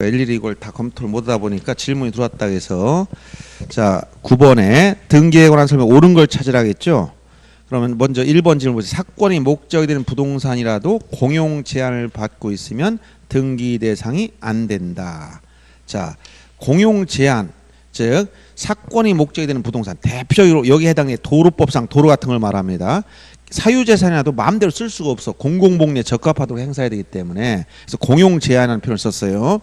일일이 이걸 다 검토를 못하다 보니까 질문이 들어왔다 해서 자 9번에 등기에 관한 설명 옳은 걸 찾으라겠죠. 그러면 먼저 1번 질문 보세요. 사건이 목적이 되는 부동산이라도 공용 제한을 받고 있으면 등기 대상이 안 된다. 자 공용 제한 즉 사건이 목적이 되는 부동산 대표적으로 여기에 해당해 도로법상 도로 같은 걸 말합니다. 사유재산이라도 마음대로 쓸 수가 없어. 공공복리에 적합하도록 행사해야 되기 때문에 그래서 공용 제한이라는 표현을 썼어요.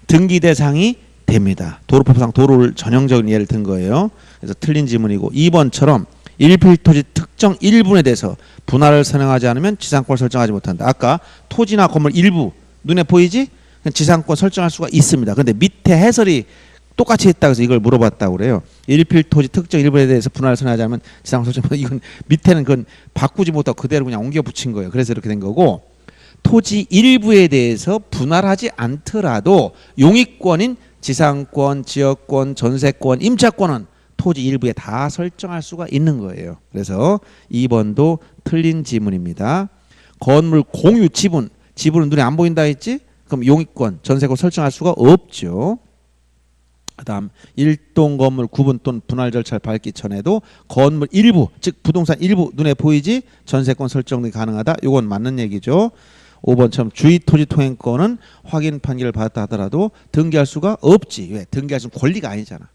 등기 대상이 됩니다. 도로법상 도로를 전형적인 예를 든 거예요. 그래서 틀린 지문이고 2번처럼 일필토지 특정 일부에 대해서 분할을 선행하지 않으면 지상권을 설정하지 못한다. 아까 토지나 건물 일부 눈에 보이지? 지상권 설정할 수가 있습니다. 그런데 밑에 해설이 똑같이 했다고 해서 이걸 물어봤다고 그래요. 일필토지 특정 일부에 대해서 분할을 선행하지 않으면 지상권 설정. 이건 밑에는 그건 바꾸지 못하고 그대로 그냥 옮겨 붙인 거예요. 그래서 이렇게 된 거고 토지 일부에 대해서 분할하지 않더라도 용익권인 지상권, 지역권, 전세권, 임차권은 토지 일부에 다 설정할 수가 있는 거예요. 그래서 2번도 틀린 지문입니다. 건물 공유 지분은 눈에 안 보인다 했지? 그럼 용익권, 전세권 설정할 수가 없죠. 그 다음 일동 건물 구분 또는 분할 절차를 밟기 전에도 건물 일부 즉 부동산 일부 눈에 보이지? 전세권 설정이 가능하다. 이건 맞는 얘기죠. 5번처럼 주의 토지 통행권은 확인 판결을 받았다 하더라도 등기할 수가 없지. 왜? 등기할 수는 권리가 아니잖아.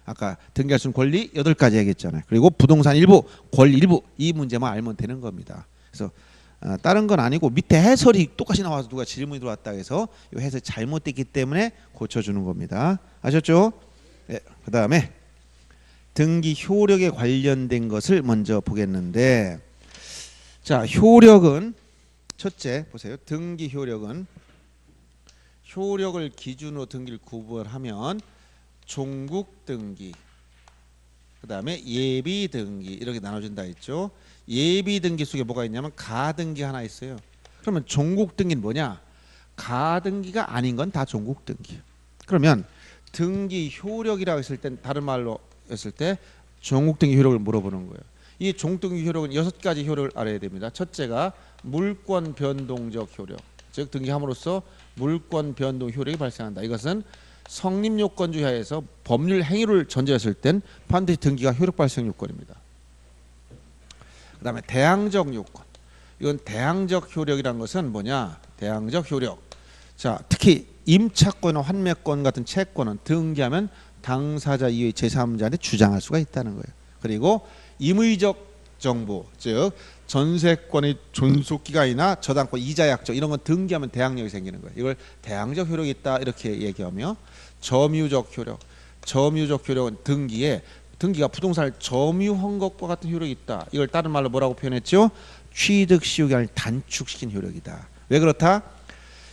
아까 등기할 수는 권리 8가지 얘기했잖아요. 그리고 부동산 일부, 권리 일부 이 문제만 알면 되는 겁니다. 그래서 다른 건 아니고 밑에 해설이 똑같이 나와서 누가 질문이 들어왔다 해서 이 해설이 잘못됐기 때문에 고쳐주는 겁니다. 아셨죠? 네, 그 다음에 등기 효력에 관련된 것을 먼저 보겠는데 자 효력은 첫째 보세요. 등기 효력은 효력을 기준으로 등기를 구분하면 종국 등기 그 다음에 예비 등기 이렇게 나눠진다 했죠. 예비 등기 속에 뭐가 있냐면 가등기 하나 있어요. 그러면 종국 등기는 뭐냐? 가등기가 아닌 건 다 종국 등기. 그러면 등기 효력이라고 했을 땐 다른 말로 했을 때 종국 등기 효력을 물어보는 거예요. 이 종국 등기 효력은 6가지 효력을 알아야 됩니다. 첫째가 물권 변동적 효력, 즉 등기함으로써 물권 변동 효력이 발생한다. 이것은 성립 요건주 하에서 법률 행위를 전제했을 땐 반드시 등기가 효력 발생 요건입니다. 그 다음에 대항적 요건. 이건 대항적 효력이란 것은 뭐냐? 대항적 효력. 자, 특히 임차권이나 환매권 같은 채권은 등기하면 당사자 이외의 제3자한테 주장할 수가 있다는 거예요. 그리고 임의적 정보, 즉 전세권의 존속기간이나 저당권 이자 약정 이런 건 등기하면 대항력이 생기는 거예요. 이걸 대항적 효력이 있다 이렇게 얘기하며 점유적 효력. 점유적 효력은 등기가 부동산을 점유한 것과 같은 효력이 있다. 이걸 다른 말로 뭐라고 표현했죠? 취득 시효기간을 단축시킨 효력이다. 왜 그렇다?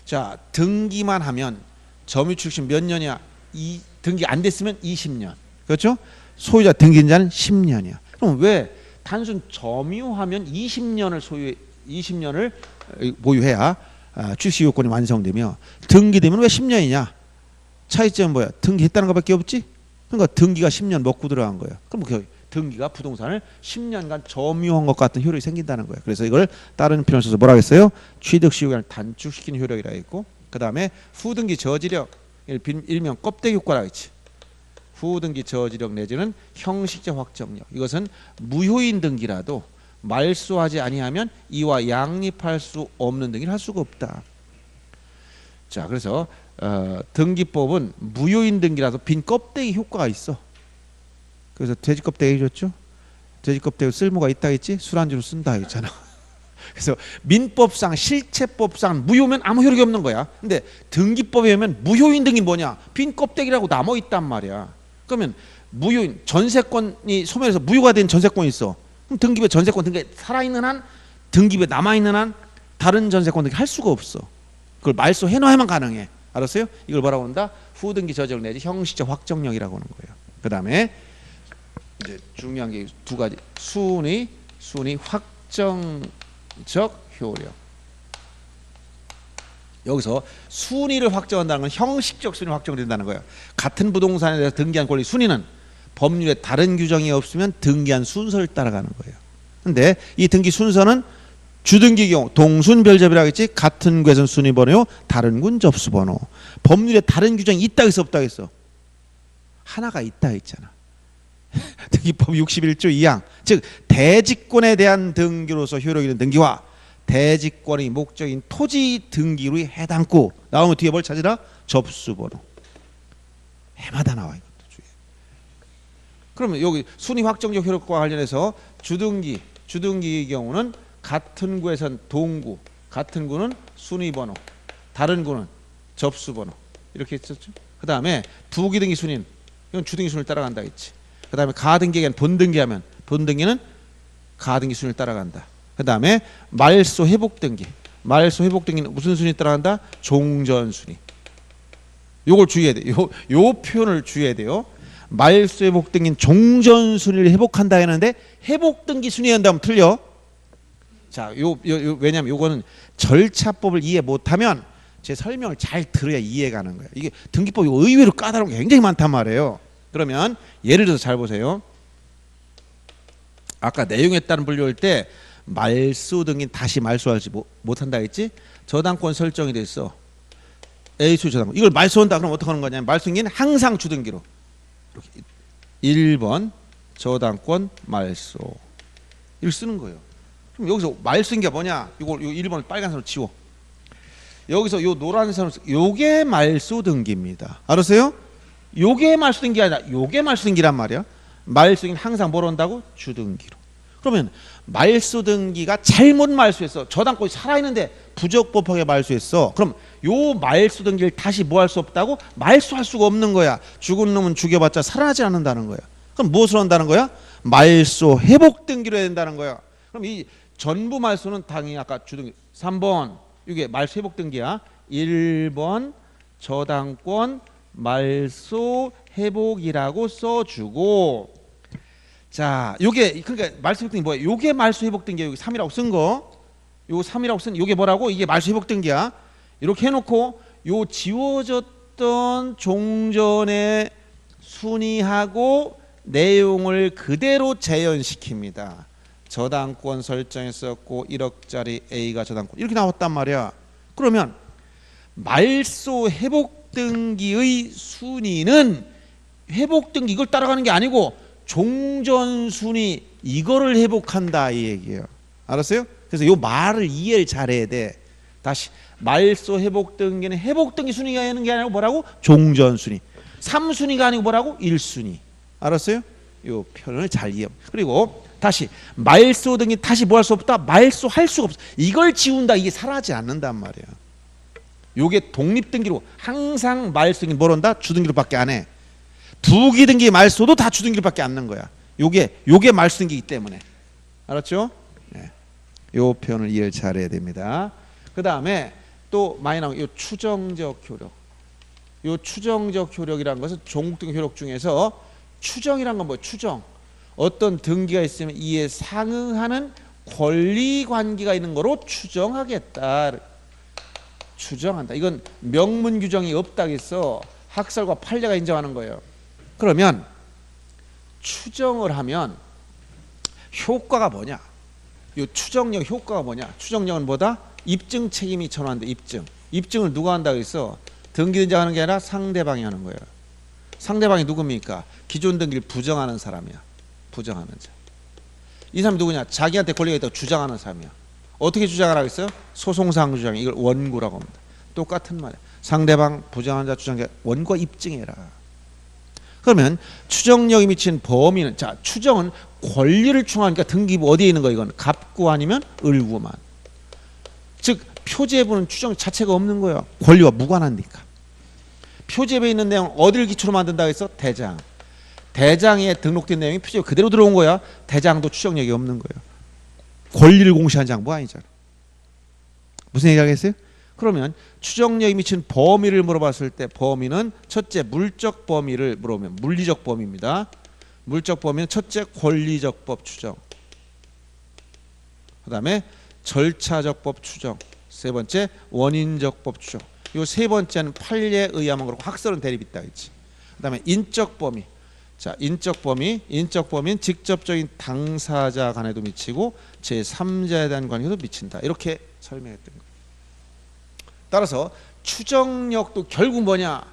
자, 등기만 하면 점유 출신 몇 년이야? 등기 안 됐으면 20년. 그렇죠? 소유자 등기인 자는 10년이야. 그럼 왜 단순 점유하면 20년을 보유해야 취득 요건이 완성되며 등기되면 왜 10년이냐? 차이점은 뭐야? 등기했다는 것밖에 없지? 그러니까 등기가 10년 먹고 들어간 거예요. 그럼 그 등기가 부동산을 10년간 점유한 것 같은 효력이 생긴다는 거예요. 그래서 이걸 다른 표현을 써서 뭐라고 했어요? 취득 시효기간을 단축시키는 효력이라고 했고 그 다음에 후등기 저지력 일명 껍데기 효과라고 했지. 후등기 저지력 내지는 형식적 확정력. 이것은 무효인 등기라도 말소하지 아니하면 이와 양립할 수 없는 등기를 할 수가 없다. 자, 그래서 등기법은 무효인 등기라도 빈 껍데기 효과가 있어. 그래서 돼지 껍데기 줬죠. 돼지 껍데기 쓸모가 있다 했지. 술안주로 쓴다 했잖아. 그래서 민법상 실체법상 무효면 아무 효력이 없는 거야. 근데 등기법에 의하면 무효인 등기 뭐냐? 빈 껍데기라고 남아 있단 말이야. 그러면 무효인 전세권이 소멸해서 무효가 된 전세권이 있어. 그럼 등기부에 전세권 등기 살아있는 한 등기부에 남아있는 한 다른 전세권 등기 할 수가 없어. 그걸 말소해놔야만 가능해. 알았어요? 이걸 뭐라고 한다? 후등기 저지력 내지 형식적 확정력이라고 하는 거예요. 그 다음에 이제 중요한 게 2가지. 순위 확정적 효력. 여기서 순위를 확정한다는 건 형식적 순위 확정된다는 거예요. 같은 부동산에 대해서 등기한 권리 순위는 법률에 다른 규정이 없으면 등기한 순서를 따라가는 거예요. 근데 이 등기 순서는 주등기의 경우 동순별접이라고 했지. 같은 구에선 순위번호요, 다른 군 접수번호. 법률에 다른 규정이 있다 했어, 없다 했어? 하나가 있다 했잖아. 등기법 61조 2항, 즉 대지권에 대한 등기로서 효력 있는 등기와 대지권의 목적인 토지 등기로의 해당 구 나오면 뒤에 뭘 찾으라? 접수번호. 해마다 나와 이것도 주의. 그러면 여기 순위 확정적 효력과 관련해서 주등기의 경우는 같은 구에선 동구, 같은 구는 순위번호, 다른 구는 접수번호 이렇게 했었죠. 그 다음에 부기등기 순위는 이건 주등기 순위를 따라간다 했지. 그 다음에 가등기에는 본등기하면 본등기는 가등기 순위를 따라간다. 그 다음에 말소 회복등기, 말소 회복등기는 무슨 순위 따라간다? 종전순위. 요걸 주의해야 돼. 요 표현을 주의해야 돼요. 말소 회복등기는 종전순위를 회복한다 했는데 회복등기 순위 한다면 틀려. 자, 왜냐면 요거는 절차법을 이해 못하면 제 설명을 잘 들어야 이해가 가는 거예요. 이게 등기법이 의외로 까다로운 게 굉장히 많단 말이에요. 그러면 예를 들어서 잘 보세요. 아까 내용에 따른 분류할 때 말소 등기는 다시 말소하지 못한다 했지. 저당권 설정이 됐어. A수 저당권. 이걸 말소한다 그럼 어떻게 하는 거냐면 말소 등기는 항상 주등기로. 이렇게 1번 저당권 말소. 이걸 쓰는 거예요. 그럼 여기서 말소 등기가 뭐냐? 이거 1번을 빨간색으로 지워. 여기서 요 노란색으로 요게 말소 등기입니다. 알았어요? 요게 말소 등기 아니라 요게 말소 등기란 말이야. 말소 등기는 항상 뭘 한다고? 주등기로. 그러면 말소 등기가 잘못 말소했어. 저당권이 살아있는데 부적법하게 말소했어. 그럼 요 말소 등기를 다시 뭐 할 수 없다고? 말소할 수가 없는 거야. 죽은 놈은 죽여봤자 살아나지 않는다는 거야. 그럼 무엇을 한다는 거야? 말소 회복 등기로 해야 된다는 거야. 그럼 이 전부 말소는 당연히 아까 주등기 3번 이게 말소 회복 등기야. 1번 저당권 말소 회복이라고 써주고, 자, 요게 그러니까 말소 회복 등기 뭐야? 요게 말소 회복 등기야. 여기 3이라고 쓴 거, 요 3이라고 쓴 요게 뭐라고? 이게 말소 회복 등기야. 이렇게 해놓고 요 지워졌던 종전의 순위하고 내용을 그대로 재현시킵니다. 저당권 설정했었고 1억짜리 A가 저당권 이렇게 나왔단 말이야. 그러면 말소 회복 등기의 순위는 회복 등기 이걸 따라가는 게 아니고 종전 순위 이거를 회복한다 이 얘기예요. 알았어요? 그래서 요 말을 이해를 잘해야 돼. 다시 말소 회복 등기는 회복 등기 순위가 있는 게 아니고 뭐라고? 종전 순위. 3순위가 아니고 뭐라고? 1순위. 알았어요? 요 표현을 잘 이해. 그리고 다시 말소 등기 다시 뭐 할 수 없다? 말소할 수가 없어. 이걸 지운다 이게 사라지지 않는단 말이야. 요게 독립등기로 항상 말소 등기 뭘 한다? 주등기로밖에 안 해. 부기등기 말소도 다 주등기로밖에 안 넣는 거야. 요게 말소 등기이기 때문에. 알았죠? 네. 요 표현을 이해를 잘해야 됩니다. 그 다음에 또 많이 나오는 요 추정적 효력. 요 추정적 효력이라는 것은 종국등기 효력 중에서 추정이란 건 뭐예요? 추정. 어떤 등기가 있으면 이에 상응하는 권리 관계가 있는 거로 추정하겠다. 추정한다. 이건 명문 규정이 없다겠어. 학설과 판례가 인정하는 거예요. 그러면 추정을 하면 효과가 뭐냐? 이 추정력 효과가 뭐냐? 추정력은 뭐다? 입증 책임이 전환돼. 입증을 누가 한다고 했어? 등기인자 하는 게 아니라 상대방이 하는 거예요. 상대방이 누굽니까? 기존 등기를 부정하는 사람이야. 부정하는 자. 이 사람이 누구냐? 자기한테 권리가 있다고 주장하는 사람이야. 어떻게 주장을 하겠어요? 소송상 주장. 이걸 원고라고 합니다. 똑같은 말이야. 상대방 부정하는 자 주장자 원고 입증해라. 그러면 추정력이 미친 범위는, 자, 추정은 권리를 충하니까 등기부 어디에 있는 거야? 이건 갑구 아니면 을구만. 즉 표제부는 추정 자체가 없는 거예요. 권리와 무관하니까. 표제부에 있는 내용 어디를 기초로 만든다고 했어? 대장. 대장에 등록된 내용이 표제부 그대로 들어온 거야. 대장도 추정력이 없는 거예요. 권리를 공시한 장부 아니잖아. 무슨 얘기 하겠어요? 그러면 추정력이 미친 범위를 물어봤을 때 범위는 첫째 물적 범위를 물어보면 물리적 범위입니다. 물적 범위는 첫째 권리적 법 추정, 그 다음에 절차적 법 추정, 세 번째 원인적 법 추정. 요 세 번째는 판례에 의하면 그렇고 학설은 대립 있다 했지. 그 다음에 인적 범위, 자, 인적 범위는 직접적인 당사자 간에도 미치고 제3자에 대한 관계도 미친다. 이렇게 설명했던 거예요. 따라서 추정력도 결국 뭐냐?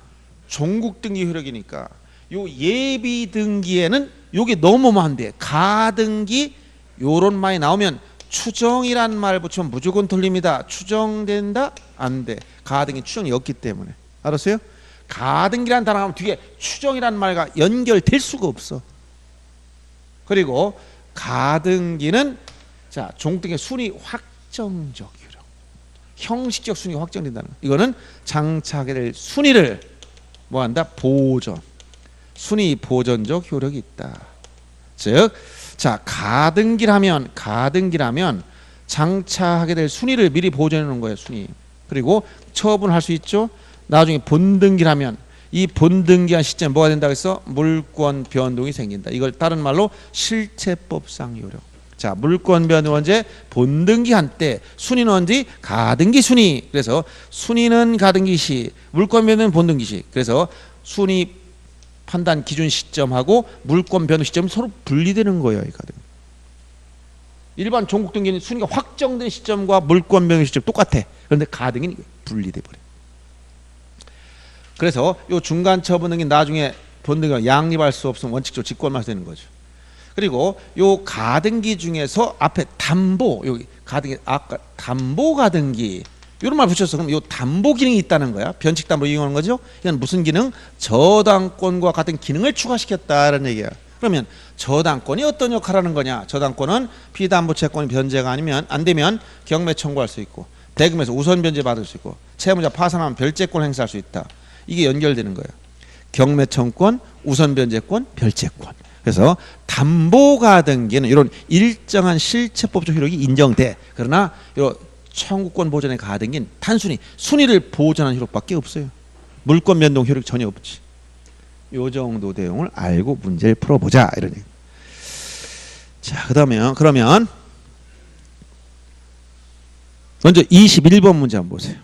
종국 등기 효력이니까 요 예비 등기에는 요게 너무 안 돼. 가등기 요런 말이 나오면 추정이란 말 붙이면 무조건 틀립니다. 추정된다? 안 돼. 가등기 추정이 없기 때문에. 알았어요? 가등기란 단어 하면 뒤에 추정이란 말과 연결될 수가 없어. 그리고 가등기는 자, 종등의 순위 확정적 효력. 형식적 순위가 확정된다는 거. 이거는 장착하게 될 순위를 뭐한다? 보존. 순위 보존적 효력이 있다. 즉, 자, 가등기라면 장착하게 될 순위를 미리 보존해 놓은 거예요. 순위. 그리고 처분할 수 있죠. 나중에 본등기라면 이 본등기한 시점에 뭐가 된다고 했어? 물권 변동이 생긴다. 이걸 다른 말로 실체법상 효력. 자, 물권 변동 언제? 본등기한 때. 순위는 언제? 가등기 순위. 그래서 순위는 가등기 시, 물권 변동은 본등기 시. 그래서 순위 판단 기준 시점하고 물권 변동 시점이 서로 분리되는 거예요. 이 가등. 일반 종국 등기는 순위가 확정된 시점과 물권 변동 시점 똑같아. 그런데 가등기는 분리돼 버려. 그래서 요 중간 처분 등기 나중에 본등기가 양립할 수 없으면 원칙적으로 직권만 되는 거죠. 그리고 요 가등기 중에서 앞에 담보, 여기 가등기 아까 담보 가등기 이런 말 붙였어. 그럼 요 담보 기능이 있다는 거야. 변칙 담보 이용하는 거죠. 이건 무슨 기능? 저당권과 같은 기능을 추가시켰다라는 얘기야. 그러면 저당권이 어떤 역할을 하는 거냐? 저당권은 피담보 채권이 변제가 아니면 안 되면 경매 청구할 수 있고 대금에서 우선 변제 받을 수 있고 채무자 파산하면 별채권 행사할 수 있다. 이게 연결되는 거예요. 경매 청구권, 우선 변제권, 별채권. 그래서 담보 가등기는 이런 일정한 실체법적 효력이 인정돼. 그러나 이런 청구권 보존의 가등기는 단순히 순위를 보존하는 효력밖에 없어요. 물권 변동 효력 전혀 없지. 요 정도 내용을 알고 문제를 풀어보자 이런 얘기. 자, 그러면 먼저 21번 문제 한번 보세요.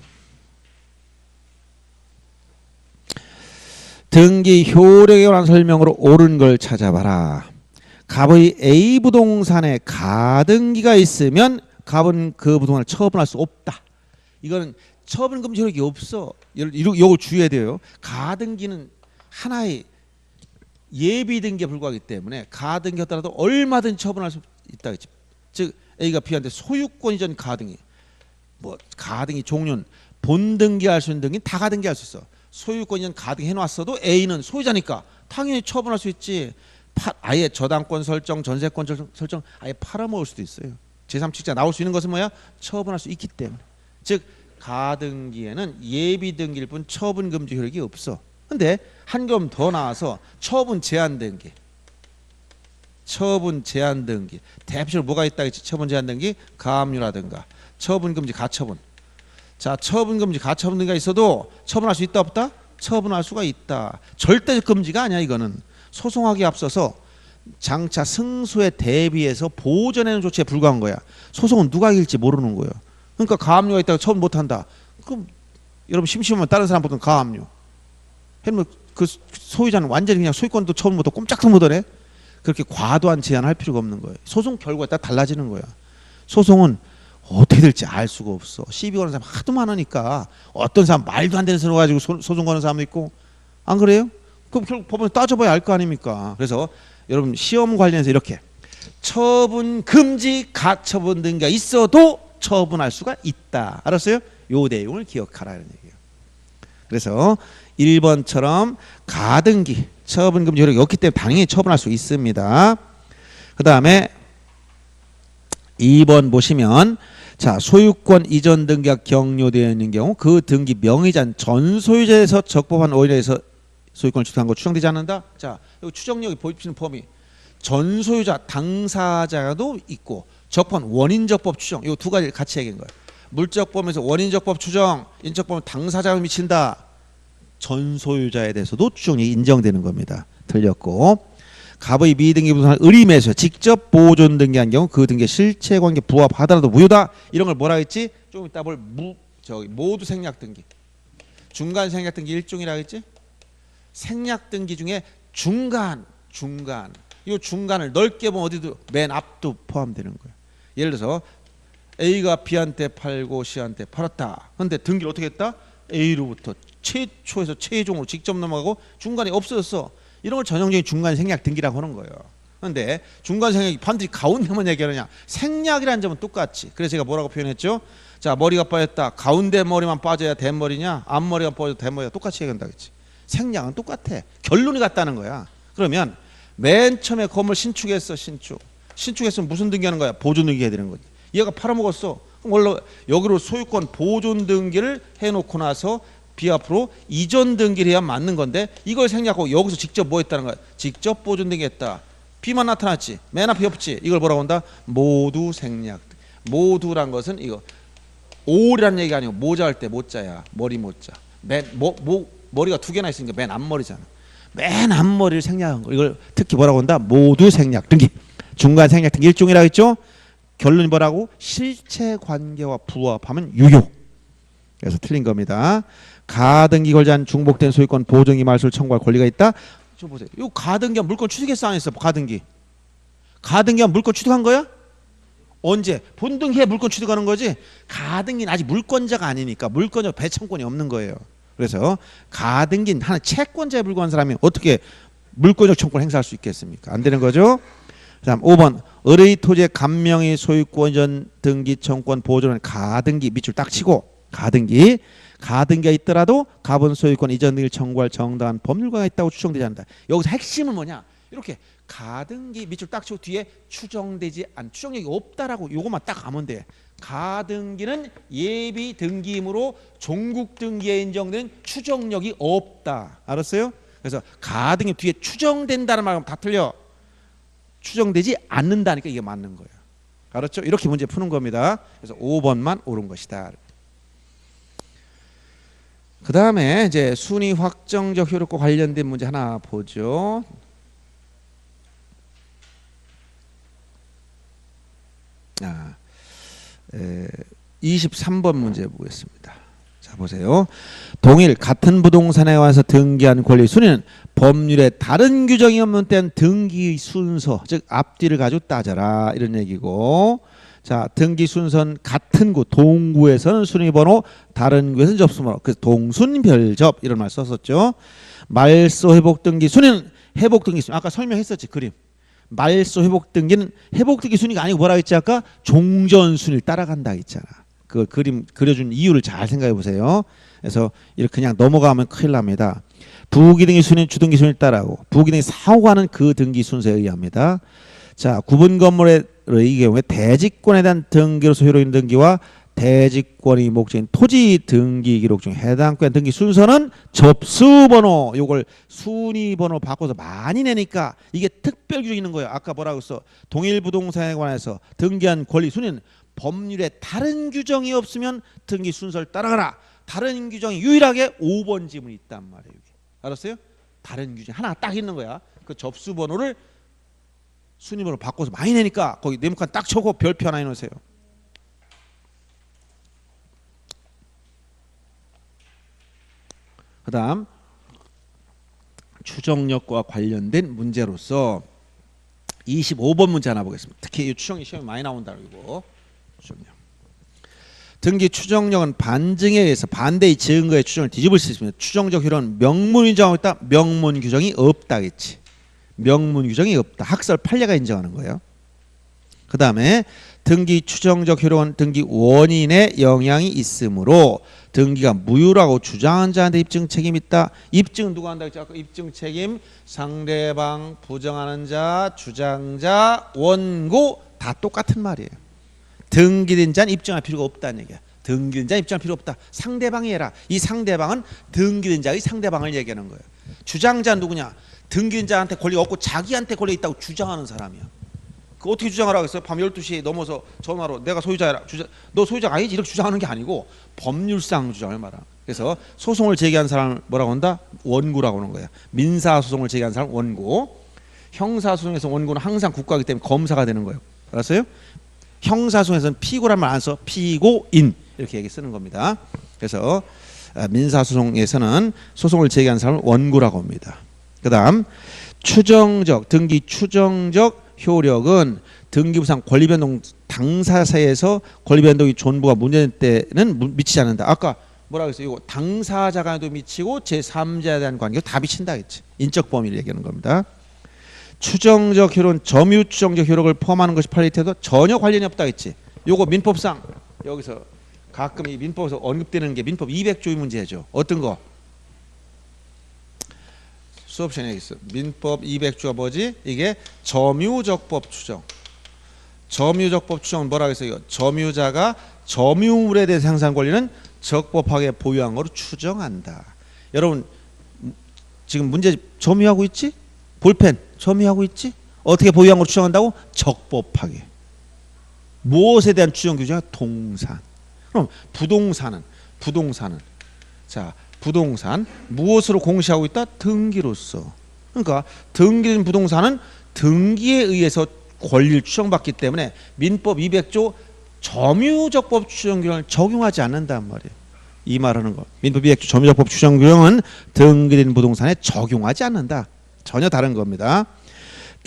등기 효력에 관한 설명으로 옳은 걸 찾아봐라. 갑의 A 부동산에 가등기가 있으면 갑은 그 부동산을 처분할 수 없다. 이거는 처분 금지 효력이 없어. 이걸 주의해야 돼요. 가등기는 하나의 예비 등기에 불과하기 때문에 가등기였더라도 얼마든 처분할 수 있다. 즉 A가 B한테 소유권 이전 가등기, 뭐 가등기 종류는 본등기할 수 있는 등기는 다 가등기할 수 있어. 소유권 이전 가등기 해놨어도 A는 소유자니까 당연히 처분할 수 있지. 아예 저당권 설정, 전세권 설정 아예 팔아먹을 수도 있어요. 제3취득자 나올 수 있는 것은 뭐야? 처분할 수 있기 때문에. 즉 가등기에는 예비 등기일 뿐 처분 금지 효력이 없어. 근데 한 겹 더 나와서 처분 제한 등기. 대표적으로 뭐가 있다 했지? 처분 제한 등기, 가압류라든가 처분 금지 가처분. 자, 처분 금지 가처분 등기가 있어도 처분할 수 있다 없다? 처분할 수가 있다. 절대적 금지가 아니야. 이거는 소송하기에 앞서서 장차 승소에 대비해서 보전하는 조치에 불과한 거야. 소송은 누가 이길지 모르는 거예요. 그러니까 가압류가 있다고 처분 못한다. 그럼 여러분 심심하면 다른 사람 보던 가압류. 해면 그 소유자는 완전히 그냥 소유권도 처분 못하고 꼼짝도 못하네. 그렇게 과도한 제한할 필요가 없는 거예요. 소송 결과에 따라 달라지는 거야. 소송은 어떻게 될지 알 수가 없어. 시비 거는 사람 하도 많으니까 어떤 사람 말도 안 되는 소리 가지고 소송 거는 사람도 있고. 안 그래요? 그럼 결국 법원에 따져봐야 알 거 아닙니까? 그래서 여러분 시험 관련해서 이렇게 처분 금지 가처분 등기가 있어도 처분할 수가 있다. 알았어요? 요 내용을 기억하라 이런 얘기예요. 그래서 1번처럼 가등기 처분 금지 효력이 없기 때문에 당연히 처분할 수 있습니다. 그 다음에 2번 보시면 자, 소유권 이전 등기가 격려되어 있는 경우 그 등기 명의자는 전 소유자에서 적법한 원인에서 소유권을 취득한 거 추정되지 않는다. 자, 여기 추정력이 보이는 범위 전 소유자 당사자도 있고 적법한 원인적법 추정 이 두 가지를 같이 얘기한 거예요. 물적법에서 원인적법 추정, 인적법은 당사자가 미친다. 전 소유자에 대해서도 추정이 인정되는 겁니다. 틀렸고 갑의 미등기 부동산을 의리매수해 직접 보존 등기한 경우 그 등기의 실체관계 부합하더라도 무효다. 이런 걸 뭐라 했지? 좀 이따 볼 모두 생략 등기. 중간 생략 등기 일종이라 했지? 생략 등기 중에 중간 중간. 이 중간을 넓게 보면 어디도 맨 앞도 포함되는 거예요. 예를 들어서 A가 B한테 팔고 C한테 팔았다. 근데 등기를 어떻게 했다? A로부터 최초에서 최종으로 직접 넘어가고 중간에 없어졌어. 이런 걸 전형적인 중간 생략 등기라고 하는 거예요. 그런데 중간 생략이 반드시 가운데만 얘기하느냐? 생략이라는 점은 똑같지. 그래서 제가 뭐라고 표현했죠? 자, 머리가 빠졌다. 가운데 머리만 빠져야 대머리냐? 앞머리가 빠져도 대머리가 똑같이 얘기한다 그랬지. 생략은 똑같아. 결론이 같다는 거야. 그러면 맨 처음에 건물 신축했어. 신축했으면 무슨 등기하는 거야? 보존 등기 해야 되는 거지. 얘가 팔아먹었어. 그럼 원래 여기로 소유권 보존 등기를 해놓고 나서 비앞으로 이전 등기를 해야 맞는 건데 이걸 생략하고 여기서 직접 뭐 했다는 거야? 직접 보존 등기했다. B만 나타났지. 맨 앞에 없지. 이걸 뭐라고 한다? 모두 생략. 모두란 것은 이거 올이라는 얘기가 아니고 모자 할 때 모자야. 머리 모자. 머리가 두 개나 있으니까 맨 앞머리잖아. 맨 앞머리를 생략한 거. 이걸 특히 뭐라고 한다? 모두 생략 등기. 중간 생략 등기 일종이라고 했죠? 결론이 뭐라고? 실체 관계와 부합하면 유효. 그래서 틀린 겁니다. 가등기 걸자한 중복된 소유권 보증이 말소를 청구할 권리가 있다. 저 보세요. 이 가등기한 물건 취득했어 안 했어? 가등기. 가등기한 물건 취득한 거야? 언제? 본등기에 물건 취득하는 거지. 가등기는 아직 물권자가 아니니까 물권자 배청권이 없는 거예요. 그래서 가등기는 하나 채권자에 불과한 사람이 어떻게 물권적 청권 행사할 수 있겠습니까? 안 되는 거죠. 다음 5번 을의 토지의 감명의 소유권 이전 등기 청권 보존은 가등기 밑줄 딱 치고 가등기가 있더라도 가분 소유권 이전 등기를 청구할 정당한 법률과가 있다고 추정되지 않는다. 여기서 핵심은 뭐냐? 이렇게 가등기 밑줄 딱 치고 뒤에 추정되지 않 추정력이 없다라고 요것만 딱 가면 돼. 가등기는 예비 등기이므로 종국 등기에 인정된 추정력이 없다. 알았어요? 그래서 가등기 뒤에 추정된다는 말하면 다 틀려. 추정되지 않는다니까 이게 맞는 거예요. 알았죠? 이렇게 문제 푸는 겁니다. 그래서 5번만 옳은 것이다. 그 다음에 이제 순위 확정적 효력과 관련된 문제 하나 보죠. 23번 문제 보겠습니다. 자 보세요. 동일 같은 부동산에 와서 등기한 권리 순위는 법률에 다른 규정이 없는 때는 등기 순서 즉 앞뒤를 가지고 따져라 이런 얘기고, 자 등기 순서는 같은 구 동구에서는 순위번호 다른 구에서는 접수번호 그래서 동순별접 이런 말 썼었죠. 말소 회복 등기 순위는 회복 등기 순위 아까 설명했었지. 그림 말소 회복 등기는 회복 등기 순위가 아니고 뭐라고 했지 아까? 종전 순위를 따라간다 했잖아. 그 그림 그려준 이유를 잘 생각해 보세요. 그래서 이렇게 그냥 넘어가면 큰일 납니다. 부기등기 순위는 주등기 순위를 따라하고 부기등기 사고하는 그 등기 순서에 의합니다. 자 구분 건물의 경우에 대지권에 대한 등기로서 효력 있는 등기와 대지권이 목적인 토지 등기 기록 중 해당 권 등기 순서는 접수번호 요걸 순위번호 바꿔서 많이 내니까 이게 특별 규정이 있는 거예요. 아까 뭐라고 했어? 동일 부동산에 관해서 등기한 권리 순위는 법률에 다른 규정이 없으면 등기 순서를 따라가라. 다른 규정이 유일하게 5번 지문이 있단 말이에요. 알았어요? 다른 규정 하나 딱 있는 거야. 그 접수번호를 순위번호 바꿔서 많이 내니까 거기 네모칸 딱 쳐고 별표 하나 해놓으세요. 그 다음 추정력과 관련된 문제로서 25번 문제 하나 보겠습니다. 특히 이 추정이 시험에 많이 나온다고. 추정력. 등기 추정력은 반증에 의해서 반대의 증거의 추정을 뒤집을 수 있습니다. 추정적 효력은 명문 인정하고 있다. 명문 규정이 없다겠지. 명문 규정이 없다. 학설 판례가 인정하는 거예요. 그 다음에 등기 추정적 효력은 등기 원인에 영향이 있으므로 등기가 무효라고 주장한 자한테 입증 책임이 있다. 입증은 누가 한다고 했죠? 아까 입증 책임 상대방, 부정하는 자, 주장자, 원고 다 똑같은 말이에요. 등기된 자는 입증할 필요가 없다는 얘기야. 등기된 자는 입증할 필요 없다. 상대방이 해라. 이 상대방은 등기된 자의 상대방을 얘기하는 거예요. 주장자는 누구냐? 등기된 자한테 권리가 없고 자기한테 권리가 있다고 주장하는 사람이야. 그 어떻게 주장하라고 했어요? 밤 12시에 넘어서 전화로 내가 소유자야. 너 소유자가 아니지? 이렇게 주장하는 게 아니고 법률상 주장을 말하는. 그래서 소송을 제기한 사람을 뭐라고 한다? 원고라고 하는 거야. 민사소송을 제기한 사람 원고. 형사소송에서 원고는 항상 국가이기 때문에 검사가 되는 거예요. 알았어요? 형사소송에서는 피고란 말 안 써. 피고인 이렇게 얘기 쓰는 겁니다. 그래서 민사소송에서는 소송을 제기한 사람을 원고라고 합니다. 그 다음 추정적 등기 추정적 효력은 등기부상 권리변동 당사자에서 권리변동이 존부가 문제될 때는 미치지 않는다. 아까 뭐라 그랬어요? 이거 당사자 간에도 미치고 제3자에 대한 관계도 다 미친다 했지. 인적 범위를 얘기하는 겁니다. 추정적 효력은 점유 추정적 효력을 포함하는 것이 판례 태도 전혀 관련이 없다 했지. 요거 민법상 여기서 가끔 이 민법에서 언급되는 게 민법 200조의 문제죠. 어떤 거? 수업 시간에 있어. 민법 200조가 뭐지? 이게 점유적법 추정. 점유적법 추정은 뭐라고 했어요? 점유자가 점유물에 대해 생산 권리는 적법하게 보유한 거로 추정한다. 여러분 지금 문제 점유하고 있지? 볼펜 점유하고 있지? 어떻게 보유한 거로 추정한다고? 적법하게. 무엇에 대한 추정 규정이 동산. 그럼 부동산은 자 부동산 무엇으로 공시하고 있다? 등기로서. 그러니까 등기된 부동산은 등기에 의해서 권리를 추정받기 때문에 민법 200조 점유적법 추정규정을 적용하지 않는단 말이에요. 이 말하는 거. 민법 200조 점유적법 추정규정은 등기된 부동산에 적용하지 않는다. 전혀 다른 겁니다.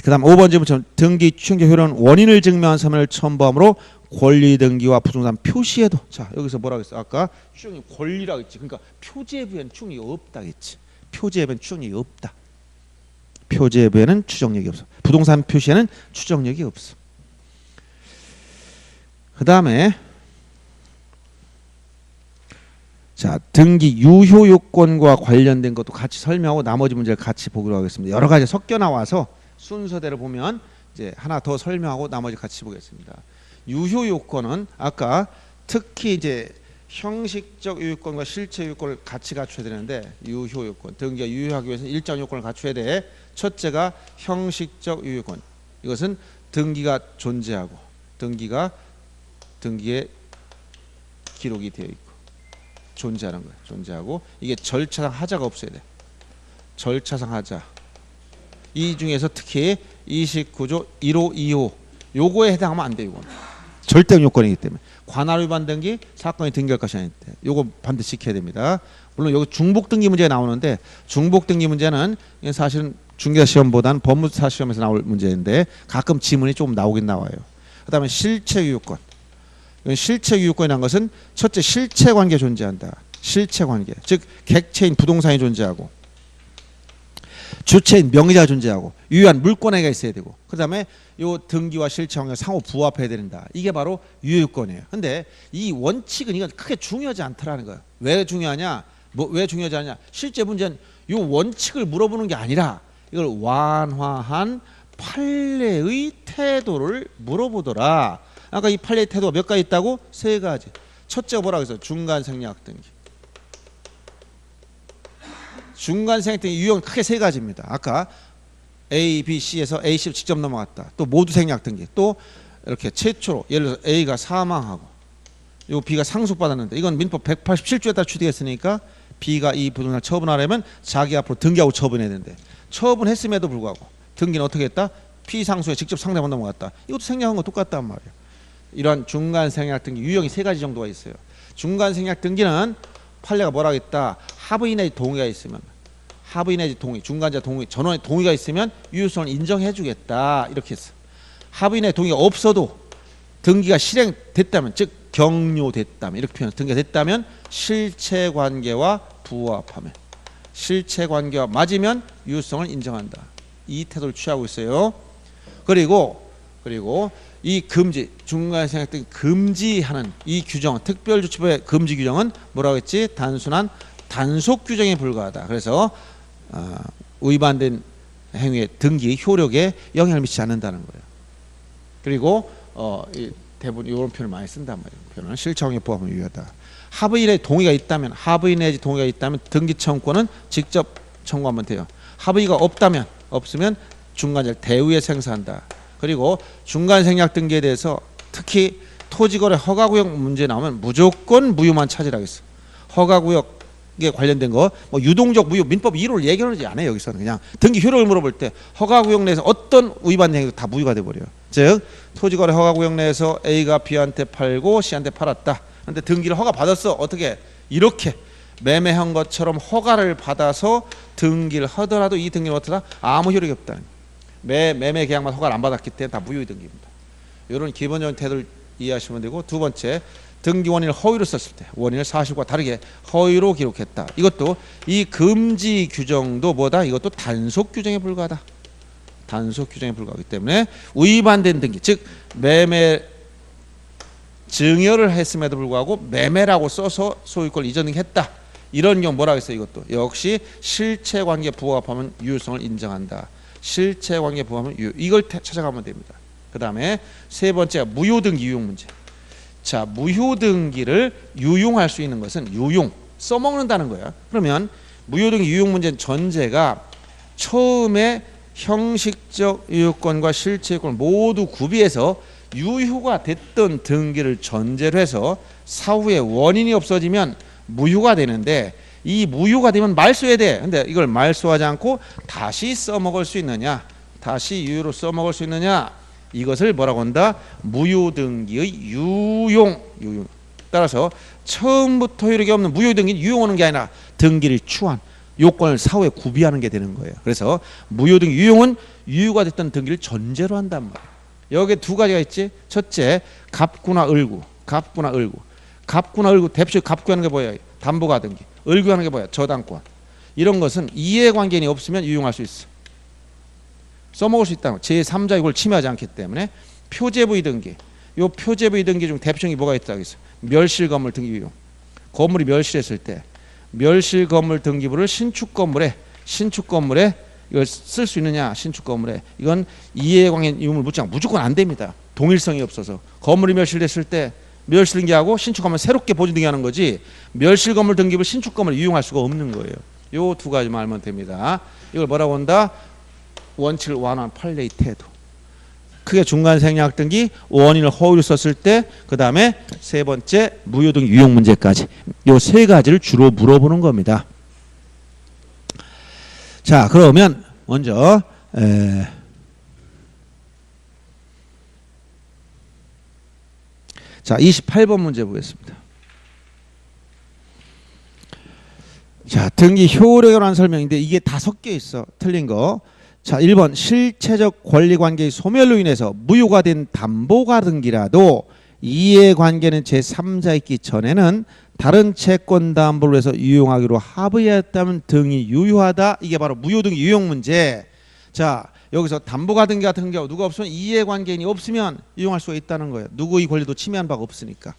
그 다음 5번 질문처럼 등기 추정적 효력은 원인을 증명한 서면을 첨부함으로 권리 등기와 부동산 표시에도. 자 여기서 뭐라고 했어? 아까 추정이 권리라고 했지. 그러니까 표제부에는 추정이 없다 했지. 표제부에는 추정이 없다. 표제부에는 추정력이 없어. 부동산 표시에는 추정력이 없어. 그 다음에 자 등기 유효 요건과 관련된 것도 같이 설명하고 나머지 문제를 같이 보기로 하겠습니다. 여러 가지 섞여 나와서 순서대로 보면 이제 하나 더 설명하고 나머지 같이 보겠습니다. 유효 요건은 아까 특히 이제 형식적 유효권과 실체 유효권을 같이 갖춰야 되는데 유효 요건 등기가 유효하기 위해서는 일정 요건을 갖춰야 돼. 첫째가 형식적 유효권. 이것은 등기가 존재하고 등기에 기록이 되어 있고 존재하는 거예요. 존재하고 이게 절차상 하자가 없어야 돼. 절차상 하자. 이 중에서 특히 29조 1호 2호 요거에 해당하면 안 돼요. 이건 절대 요건이기 때문에 관할 위반 등기 사건이 등기할 것이 아닐 때 요거 반드시 지켜야 됩니다. 물론 여기 중복 등기 문제가 나오는데 중복 등기 문제는 사실은 중개사 시험보다는 법무사 시험에서 나올 문제인데 가끔 지문이 조금 나오긴 나와요. 그다음에 실체 유효권. 실체 유효권이라는 것은 첫째 실체 관계 존재한다. 실체 관계. 즉 객체인 부동산이 존재하고 주체인 명의자가 존재하고 유효한 물권행위가 있어야 되고 그다음에 요 등기와 실체 관계가 상호 부합해야 된다. 이게 바로 유효권이에요. 근데 이 원칙은 이건 크게 중요하지 않더라는 거예요. 왜 중요하냐? 왜 중요하지 않냐? 실제 문제는 요 원칙을 물어보는 게 아니라 이걸 완화한 판례의 태도를 물어보더라. 아까 이 판례의 태도가 몇 가지 있다고? 세 가지. 첫째가 뭐라고 했어요? 중간 생략 등기. 중간 생략 등기 유형은 크게 세 가지입니다. 아까 A, B, C에서 A, C로 직접 넘어갔다. 또 모두 생략 등기. 또 이렇게 최초로 예를 들어서 A가 사망하고 요 B가 상속받았는데 이건 민법 187조에 따라 취득했으니까 B가 이 부동산을 처분하려면 자기 앞으로 등기하고 처분해야 되는데 처분했음에도 불구하고 등기는 어떻게 했다? 피상수에 직접 상대방 넘어갔다. 이것도 생략한 거 똑같단 말이에요. 이러한 중간 생략 등기 유형이 세 가지 정도가 있어요. 중간 생략 등기는 판례가 뭐라고 했다? 하부인 내지 동의가 있으면 하부인 내지 동의, 중간자 동의, 전원의 동의가 있으면 유효성을 인정해 주겠다. 이렇게 했어. 하부인 내지 동의가 없어도 등기가 실행됐다면 즉 경료됐다면 이렇게 표현해서 등기가 됐다면 실체관계와 부합하면 실체관계와 맞으면 유효성을 인정한다. 이 태도를 취하고 있어요. 그리고 이 금지 중간 생략 등 금지하는 이 규정 특별조치법의 금지 규정은 뭐라고 했지? 단순한 단속 규정에 불과하다. 그래서 위반된 행위의 등기 효력에 영향을 미치지 않는다는 거예요. 그리고 대부분 이런 표현을 많이 쓴단 말이에요. 표현은 실체관계 부합은 유효하다. 하부인의 동의가 있다면 하부인 내지 동의가 있다면 등기 청구권은 직접 청구하면 돼요. 하부인가 없으면 중간자를 대우에 생사한다. 그리고 중간 생략 등기에 대해서 특히 토지거래 허가구역 문제 나오면 무조건 무효만 찾으라겠어. 허가구역에 관련된 거 뭐 유동적 무효 민법 2호를 얘기하지 않아요. 여기서는 그냥 등기 효력을 물어볼 때 허가구역 내에서 어떤 위반 행위가 다 무효가 돼버려요. 즉 토지거래 허가구역 내에서 A가 B한테 팔고 C한테 팔았다. 근데 등기를 허가 받았어. 어떻게? 이렇게 매매한 것처럼 허가를 받아서 등기를 하더라도 이 등기는 어떠다? 아무 효력이 없다는 거예요. 매매 계약만 허가를 안 받았기 때문에 다 무효의 등기입니다. 이런 기본적인 태도를 이해하시면 되고, 두 번째, 등기 원인을 허위로 썼을 때 원인을 사실과 다르게 허위로 기록했다. 이것도 이 금지 규정도 뭐다? 이것도 단속 규정에 불과하다. 단속 규정에 불과하기 때문에 위반된 등기, 즉 매매 증여를 했음에도 불구하고 매매라고 써서 소유권 이전 등기했다. 이런 경우 뭐라고 했어요? 이것도 역시 실체관계 부합하면 유효성을 인정한다. 실체관계 부합하면 유효. 이걸 찾아가면 됩니다. 그 다음에 세 번째가 무효등기 유용 문제. 자, 무효등기를 유용할 수 있는 것은 유용, 써먹는다는 거야. 그러면 무효등기 유용 문제는 전제가 처음에 형식적 유효권과 실체유권을 모두 구비해서 유효가 됐던 등기를 전제로 해서 사후에 원인이 없어지면 무효가 되는데, 이 무효가 되면 말소해야 돼. 근데 이걸 말소하지 않고 다시 써먹을 수 있느냐, 다시 유효로 써먹을 수 있느냐, 이것을 뭐라고 한다? 무효등기의 유용. 따라서 처음부터 효력이 없는 무효등기는 유용하는 게 아니라 등기를 추한 요건을 사후에 구비하는 게 되는 거예요. 그래서 무효등기 유용은 유효가 됐던 등기를 전제로 한단 말이에요. 여기 두 가지가 있지. 첫째, 갑구나 을구. 갑구나 을구. 갑구나 을구, 대표적으로 갑구하는 게 뭐예요? 담보가 등기. 을구하는 게 뭐야? 저당권. 이런 것은 이해관계인이 없으면 유용할 수 있어. 써먹을 수 있다는 거. 제3자 이걸 침해하지 않기 때문에. 표제부의 등기. 요 표제부의 등기 중 대표적인 게 뭐가 있다고 했어? 멸실 건물 등기 유용. 건물이 멸실했을 때 멸실 건물 등기부를 신축 건물에 이걸 쓸 수 있느냐? 신축 건물에. 이건 이해관계 유무를 묻지 않고 무조건 안 됩니다. 동일성이 없어서. 건물이 멸실됐을 때 멸실 등기하고 신축 건물 새롭게 보존 등기하는 거지, 멸실 건물 등기부를 신축 건물에 유용할 수가 없는 거예요. 요 두 가지만 알면 됩니다. 이걸 뭐라고 한다? 원칙을 완화한 판례의 태도. 크게 중간 생략 등기, 원인을 허위로 썼을 때, 그 다음에 세 번째 무효등기 유용 문제까지, 요 세 가지를 주로 물어보는 겁니다. 자, 그러면 먼저 자, 28번 문제 보겠습니다. 자, 등기 효력에 관한 설명인데 이게 다 섞여 있어. 틀린 거. 자, 1번 실체적 권리관계의 소멸로 인해서 무효가 된 담보가 등기라도 이해관계는 제3자 있기 전에는 다른 채권 담보를 해서 유용하기로 합의했다면 등이 유효하다. 이게 바로 무효등기 유용 문제. 자, 여기서 담보가 등기 같은 경우 누가 없으면 이해관계인이 없으면 유용할 수가 있다는 거예요. 누구의 권리도 침해한 바가 없으니까.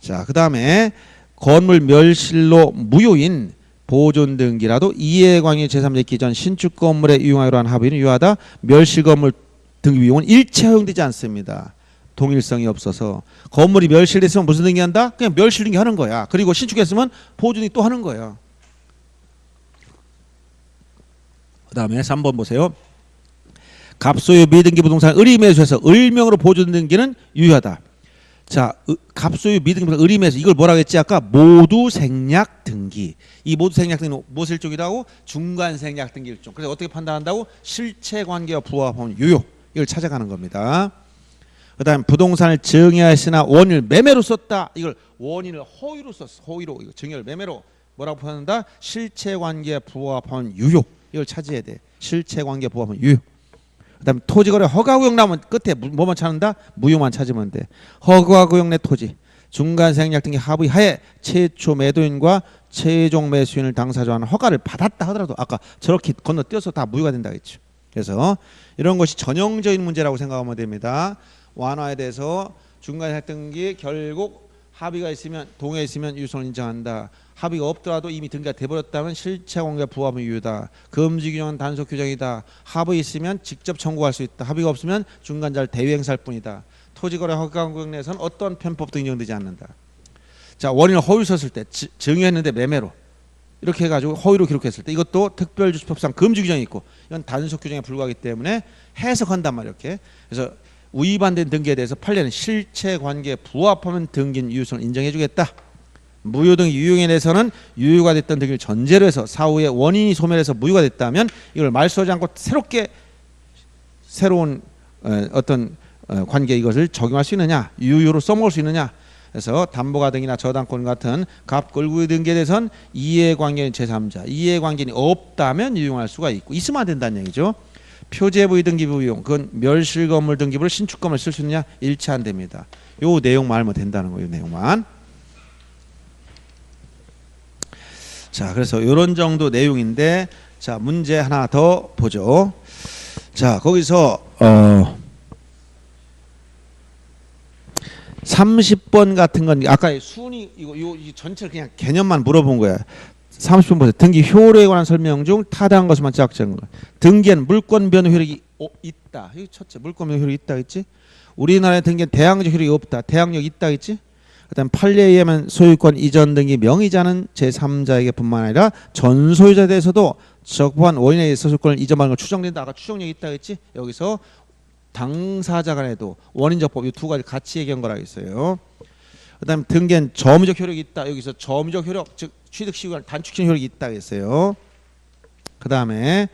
자, 그 다음에 건물 멸실로 무효인 보존 등기라도 이해관계 제3자 있기 전 신축 건물에 유용하기로 한 합의는 유효하다. 멸실 건물 등기 유용은 일체 허용되지 않습니다. 동일성이 없어서. 건물이 멸실됐으면 무슨 등기한다? 그냥 멸실 등기 하는 거야. 그리고 신축했으면 보존 등기 또 하는 거야. 그 다음에 3번 보세요. 갑소유 미등기 부동산 을임매수해서 을명으로 보존 등기는 유효하다. 자, 갑소유 미등기 부동산 을임매수, 이걸 뭐라고 했지 아까? 모두 생략 등기. 이 모두 생략 등기는 무엇 일종이라고? 중간 생략 등기 일종. 그래서 어떻게 판단한다고? 실체관계와 부합하면 유효. 이걸 찾아가는 겁니다. 그 다음에 부동산을 증여했으나 원인을 매매로 썼다. 이걸 원인을 허위로 썼어. 허위로. 이거 증여를 매매로 뭐라고 판단한다? 실체관계에 부합하면 유효. 이걸 찾아야 돼. 실체관계 부합하면 유효. 그 다음에 토지거래 허가구역 나오면 끝에 뭐만 찾는다? 무효만 찾으면 돼. 허가구역 내 토지 중간 생략 등기 합의하에 최초 매도인과 최종 매수인을 당사자로 하는 허가를 받았다 하더라도 아까 저렇게 건너뛰어서 다 무효가 된다 했죠. 그래서 이런 것이 전형적인 문제라고 생각하면 됩니다. 완화에 대해서 중간 생략 등기 결국 합의가 있으면 동의가 있으면 유효성을 인정한다. 합의가 없더라도 이미 등기가 돼버렸다면 실체관계 부합은 유효다. 금지 규정은 단속 규정이다. 합의 있으면 직접 청구할 수 있다. 합의가 없으면 중간자를 대위행사할 뿐이다. 토지거래 허가구역 내에서는 어떤 편법도 인정되지 않는다. 자, 원인을 허위로 썼을 때 증여했는데 매매로 이렇게 해가지고 허위로 기록했을 때 이것도 특별주택법상 금지 규정이 있고 이건 단속 규정에 불과하기 때문에 해석한단 말이에요. 이렇게. 그래서 위반된 등기에 대해서 판례는 실체관계에 부합하면 등기는 유효성을 인정해주겠다. 무효등기 유용에 대해서는 유효가 됐던 등기를 전제로 해서 사후에 원인이 소멸해서 무효가 됐다면 이걸 말소하지 않고 새로운 어떤 관계 이것을 적용할 수 있느냐, 유효로 써먹을 수 있느냐, 그래서 담보가등이나 저당권 같은 갑골구의 등기에 대해서는 이해관계인 제3자, 이해관계인이 없다면 이용할 수가 있고 있으면 안 된다는 얘기죠. 표제부의 등기부 이용, 그건 멸실건물 등기부를 신축건물 쓸 수 있느냐? 일치 안 됩니다. 요 내용만 알면 된다는 거예요. 요 내용만. 자, 그래서 요런 정도 내용인데, 자, 문제 하나 더 보죠. 자, 거기서 30번 같은 건 아까 순위 이 전체를 그냥 개념만 물어본 거야. 30번 보세요. 등기 효력에 관한 설명 중 타당한 것만 짝지은 거. 등기엔 물권 변호 효력이 있다. 이 첫째 물권 변호 효력이 있다 했지. 우리나라의 등기엔 대항력 효력이 없다. 대항력 있다 했지. 그다음 판례에 의하면 소유권 이전 등기 명의자는 제3자에게뿐만 아니라 전 소유자에 대해서도 적법한 원인에 의해 소유권을 이전받는 걸 추정된다. 아까 추정력이 있다 했지. 여기서 당사자 간에도 원인적법 이 두 가지 같이 얘기한 거라 했어요. 그다음 등기엔 점유적 효력이 있다. 여기서 점유적 효력 즉 취득 시효를 단축시키는 효력이 있다 했어요. 그다음에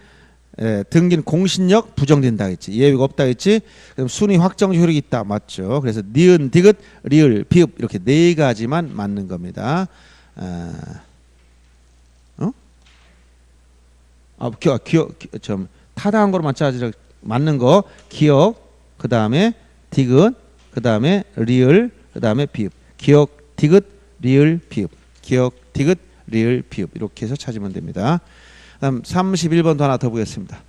등기는 공신력 부정된다 했지. 예외가 없다 했지. 그럼 순위 확정적 효력이 있다. 맞죠. 그래서 니은, 디귿, 리을, 비읍 이렇게 네 가지만 맞는 겁니다. 타당한 거로만 짜지 맞는 거 기억, 그 다음에 디귿, 그 다음에 리을, 그 다음에 비읍. 기억, 디귿, 리을, 비읍. 기억, 디귿, 리을, 비읍. 이렇게 해서 찾으면 됩니다. 다음 31번도 하나 더 보겠습니다.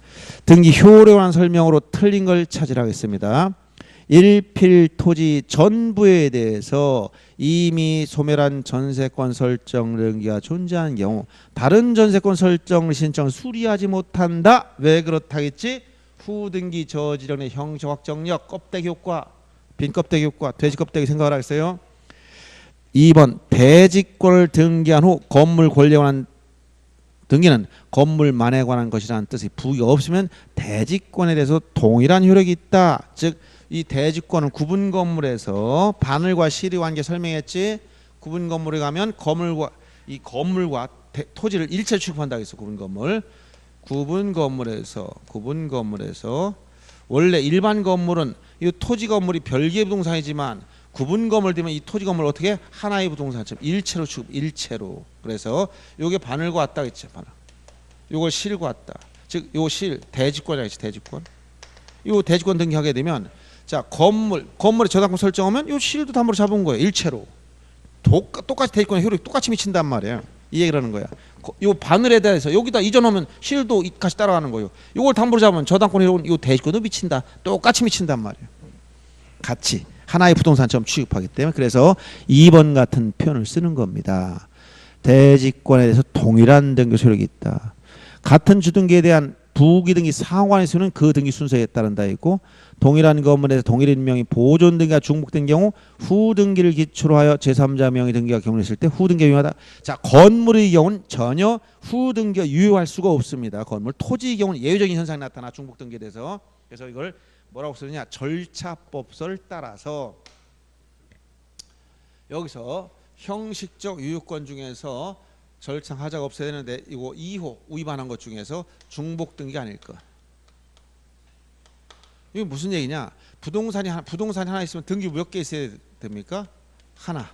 등기 효력에 관한 설명으로 틀린 걸 찾으라겠습니다. 일필 토지 전부에 대해서 이미 소멸한 전세권 설정 등기가 존재하는 경우 다른 전세권 설정 신청을 수리하지 못한다. 왜 그렇다겠지? 후등기 저지령의 형식 확정력, 껍데기 효과, 빈 껍데기 효과, 돼지 껍데기 생각을 하겠어요. 2번 대지권을 등기한 후 건물 권리에 관한 등기는 건물만에 관한 것이라는 뜻이 부가 없으면 대지권에 대해서 동일한 효력이 있다. 즉 이 대지권은 구분 건물에서 바늘과 실의 관계 설명했지. 구분 건물에 가면 건물과 토지를 일체 취급한다고 했어. 구분 건물에서 원래 일반 건물은 이 토지 건물이 별개의 부동산이지만 구분 건물 되면 이 토지 건물 어떻게 하나의 부동산처럼 일체로 취급, 일체로. 그래서 요게 바늘과 같다 했지. 바늘. 요걸 실과 같다. 즉 요 실 대지권이겠지. 대지권. 요 대지권 등기하게 되면 자 건물에 저당권 설정하면 요 실도 담보로 잡은 거예요. 일체로. 똑같이 대지권의 효력이 똑같이 미친단 말이에요. 이 얘기를 하는 거야. 요 바늘에 대해서 여기다 이전하면 실도 같이 따라가는 거예요. 요걸 담보로 잡으면 저당권의 효력은 요 대지권도 미친다. 똑같이 미친단 말이에요. 같이 하나의 부동산처럼 취급하기 때문에 그래서 2번 같은 표현을 쓰는 겁니다. 대지권에 대해서 동일한 등기 효력이 있다. 같은 주등기에 대한 부기등기 상환의 수는 그 등기 순서에 따른다 있고 동일한 건물에서 동일 인명이 보존 등기가 중복된 경우 후등기를 기초로 하여 제3자 명의 등기가 경로했을 때 후등기가 유효하다. 자, 건물의 경우는 전혀 후등기가 유효할 수가 없습니다. 건물, 토지의 경우는 예외적인 현상이 나타나 중복 등기에 대해서. 그래서 이걸 뭐라고 쓰느냐? 절차법설을 따라서 여기서 형식적 유효권 중에서 절차 하자가 없어야 되는데 이거 2호 위반한 것 중에서 중복 등기 아닐 것. 이게 무슨 얘기냐? 부동산이 하나 있으면 등기 몇 개 있어야 됩니까? 하나.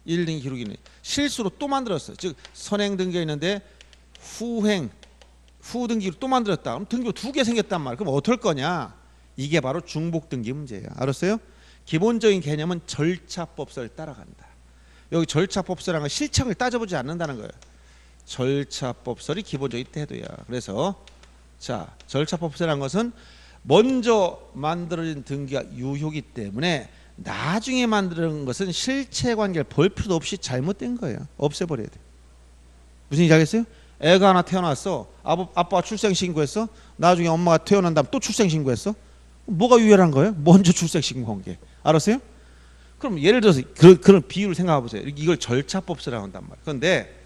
1등기 기록이네. 실수로 또 만들었어. 즉 선행 등기가 있는데 후등기로 또 만들었다. 그럼 등기가 2개 생겼단 말이야. 그럼 어떨 거냐? 이게 바로 중복 등기 문제예요. 알았어요? 기본적인 개념은 절차법설을 따라간다. 여기 절차법설이라는 건 실체를 따져보지 않는다는 거예요. 절차법설이 기본적인 태도야. 그래서 자, 절차법설이라는 것은 먼저 만들어진 등기가 유효이기 때문에 나중에 만드는 것은 실체 관계를 볼 필요도 없이 잘못된 거예요. 없애버려야 돼. 무슨 얘기인지 알겠어요? 애가 하나 태어났어. 아빠가 출생신고했어. 나중에 엄마가 태어난 다음 또 출생신고했어. 뭐가 유효한 거예요? 먼저 출생신고한 게. 알았어요? 그럼 예를 들어서 그런 비유를 생각해 보세요. 이걸 절차법설이라고 한단 말이에요. 그런데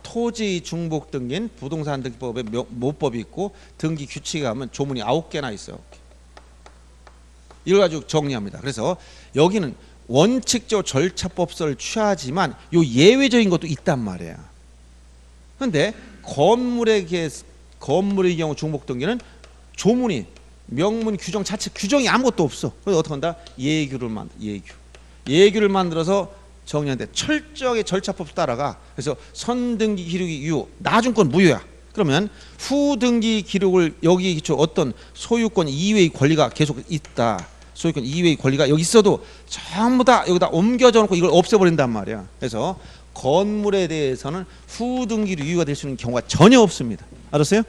토지 중복 등기는 부동산 등기법에 모법이 있고 등기 규칙에 가면 조문이 9개나 있어요. 이걸 가지고 정리합니다. 그래서 여기는 원칙적 절차법설을 취하지만 요 예외적인 것도 있단 말이에요. 그런데 건물의 경우 중복 등기는 조문이 명문 규정 자체 규정이 아무것도 없어. 그래서 어떻게 한다? 예규를 만들. 예규를 만들어서 정리하는데 철저하게 절차법 따라가. 그래서 선등기 기록이 유, 나중 건 무효야. 그러면 후등기 기록을 여기에 기초 어떤 소유권 이외의 권리가 계속 있다. 소유권 이외의 권리가 여기 있어도 전부 다 여기다 옮겨져 놓고 이걸 없애버린단 말이야. 그래서 건물에 대해서는 후등기로 유효가 될 수 있는 경우가 전혀 없습니다. 알았어요?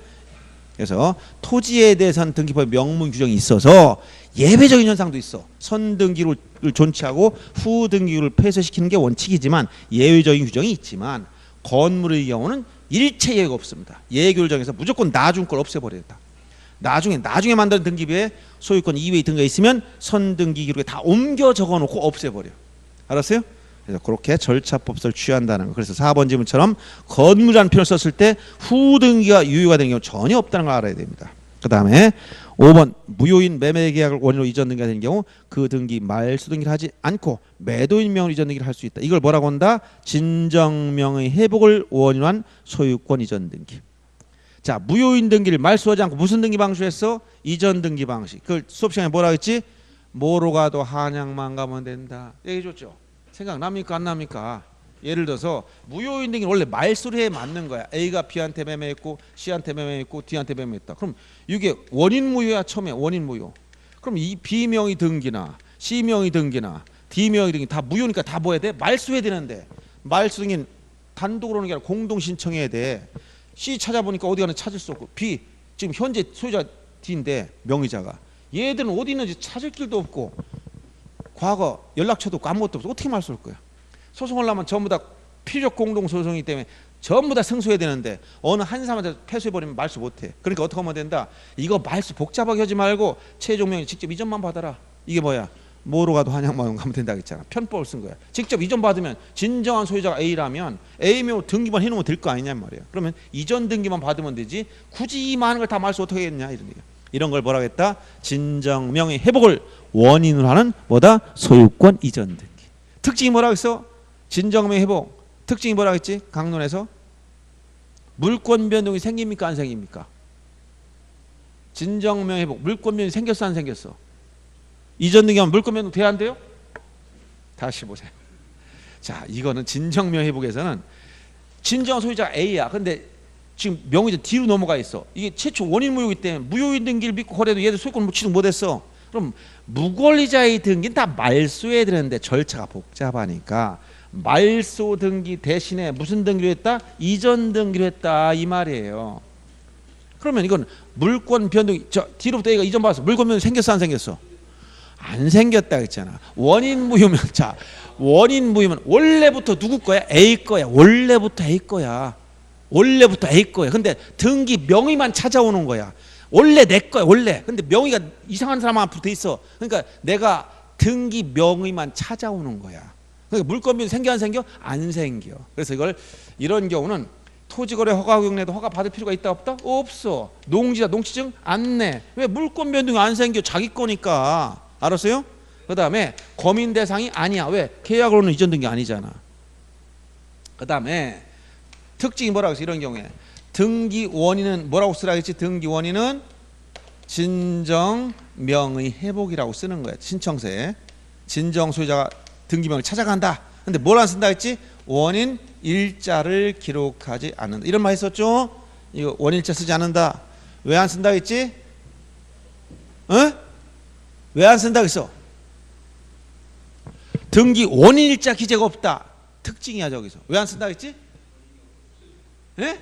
그래서 토지에 대해서는 등기법에 명문 규정이 있어서 예외적인 현상도 있어. 선등기를 존치하고 후등기를 폐쇄시키는 게 원칙이지만 예외적인 규정이 있지만 건물의 경우는 일체 예외가 없습니다. 예규를 정해서 무조건 나중 걸 없애버린다. 나중에 만드는 등기부에 소유권 이외의 등기가 있으면 선등기 기록에 다 옮겨 적어놓고 없애버려. 알았어요? 그래서 그렇게 절차법을 취한다는 거. 그래서 4번 지문처럼 건물이라는 표현을 썼을 때 후등기가 유효가 되는 경우 전혀 없다는 걸 알아야 됩니다. 그 다음에 5번 무효인 매매 계약을 원인으로 이전 등기가 되는 경우 그 등기 말소 등기를 하지 않고 매도인 명의로 이전 등기를 할 수 있다. 이걸 뭐라고 한다? 진정명의 회복을 원인으로 한 소유권 이전 등기. 자, 무효인 등기를 말소하지 않고 무슨 등기 방식으로 했어? 이전 등기 방식. 그 수업 시간에 뭐라고 했지? 뭐로 가도 한양만 가면 된다. 얘기해 줬죠? 생각납니까? 안 납니까? 예를 들어서 무효인 등기는 원래 말소리에 맞는 거야. A가 B한테 매매했고 C한테 매매했고 D한테 매매했다. 그럼 이게 원인 무효야. 처음에 원인 무효. 그럼 이 B명의 등기나 C명의 등기나 D명의 등기 다 무효니까 다 뭐 해야 돼? 말소해야 되는데 말소 등기는 단독으로 하는 게 아니라 공동 신청해야 돼. C 찾아보니까 어디 가나 찾을 수 없고 B 지금 현재 소유자 D인데 명의자가 얘들은 어디 있는지 찾을 길도 없고 과거 연락처도 없고 아무것도 없어. 어떻게 말소할 거야? 소송을 하면 전부 다 필요적 공동 소송이기 때문에 전부 다 승소해야 되는데 어느 한 사람한테 패소해버리면 말소 못해. 그러니까 어떻게 하면 된다? 이거 말소 복잡하게 하지 말고 최종 명의 직접 이전만 받아라. 이게 뭐야? 뭐로 가도 한양만 가면 된다 했잖아. 편법을 쓴 거야. 직접 이전 받으면 진정한 소유자가 A라면 A명 등기만 해놓으면 될 거 아니냐 말이야. 그러면 이전 등기만 받으면 되지 굳이 이 많은 걸 다 말소 어떻게 하겠냐 이런 얘기야. 이런 걸 뭐라고 했다? 진정명의 회복을 원인으로 하는 뭐다? 소유권 이전 등기. 특징이 뭐라고 했어? 진정명의 회복. 특징이 뭐라고 했지? 강론에서 물권 변동이 생깁니까? 안 생깁니까? 진정명의 회복. 물권 변동이 생겼어? 안 생겼어? 이전 등기하면 물권 변동 돼야 안 돼요? 다시 보세요. 자, 이거는 진정명의 회복에서는 진정한 소유자가 A야. 근데 지금 명의자 D로 넘어가 있어. 이게 최초 원인 무효이기 때문에 무효인 등기를 믿고 거래도 얘들 소유권 취득 못했어. 그럼 무권리자의 등기는 다 말소해야 되는데 절차가 복잡하니까 말소 등기 대신에 무슨 등기로 했다? 이전 등기로 했다 이 말이에요. 그러면 이건 물권 변동이 D로부터 A가 이전 받았어. 물권 변동이 생겼어 안 생겼어? 안 생겼다 했잖아. 원인 무효면 자 원인 무효면 원래부터 누구 거야? A 거야. 원래부터 A 거야. 원래부터 A 거야. 근데 등기 명의만 찾아오는 거야. 원래 내 거야. 원래. 근데 명의가 이상한 사람 앞으로 돼 있어. 그러니까 내가 등기 명의만 찾아오는 거야. 그러니까 물권 변동 생겨 안 생겨? 안 생겨. 그래서 이걸 이런 경우는 토지거래 허가 경내도 허가 받을 필요가 있다 없다? 없어. 농지자 농지증 안 내. 왜? 물권 변동이 안 생겨. 자기 거니까. 알았어요? 그 다음에 검인 대상이 아니야. 왜? 계약으로는 이전 등기 아니잖아. 그 다음에 특징이 뭐라고 했어? 이런 경우에 등기 원인은 뭐라고 쓰라고 했지? 등기 원인은 진정명의 회복이라고 쓰는 거야. 신청서에 진정 소유자가 등기명을 찾아간다. 근데 뭘 안 쓴다 했지? 원인 일자를 기록하지 않는다. 이런 말 했었죠? 이거 원인 일자 쓰지 않는다. 왜 안 쓴다 했지? 왜 안 쓴다 했어? 등기 원인 일자 기재가 없다. 특징이야 저기서. 왜 안 쓴다 했지? 예?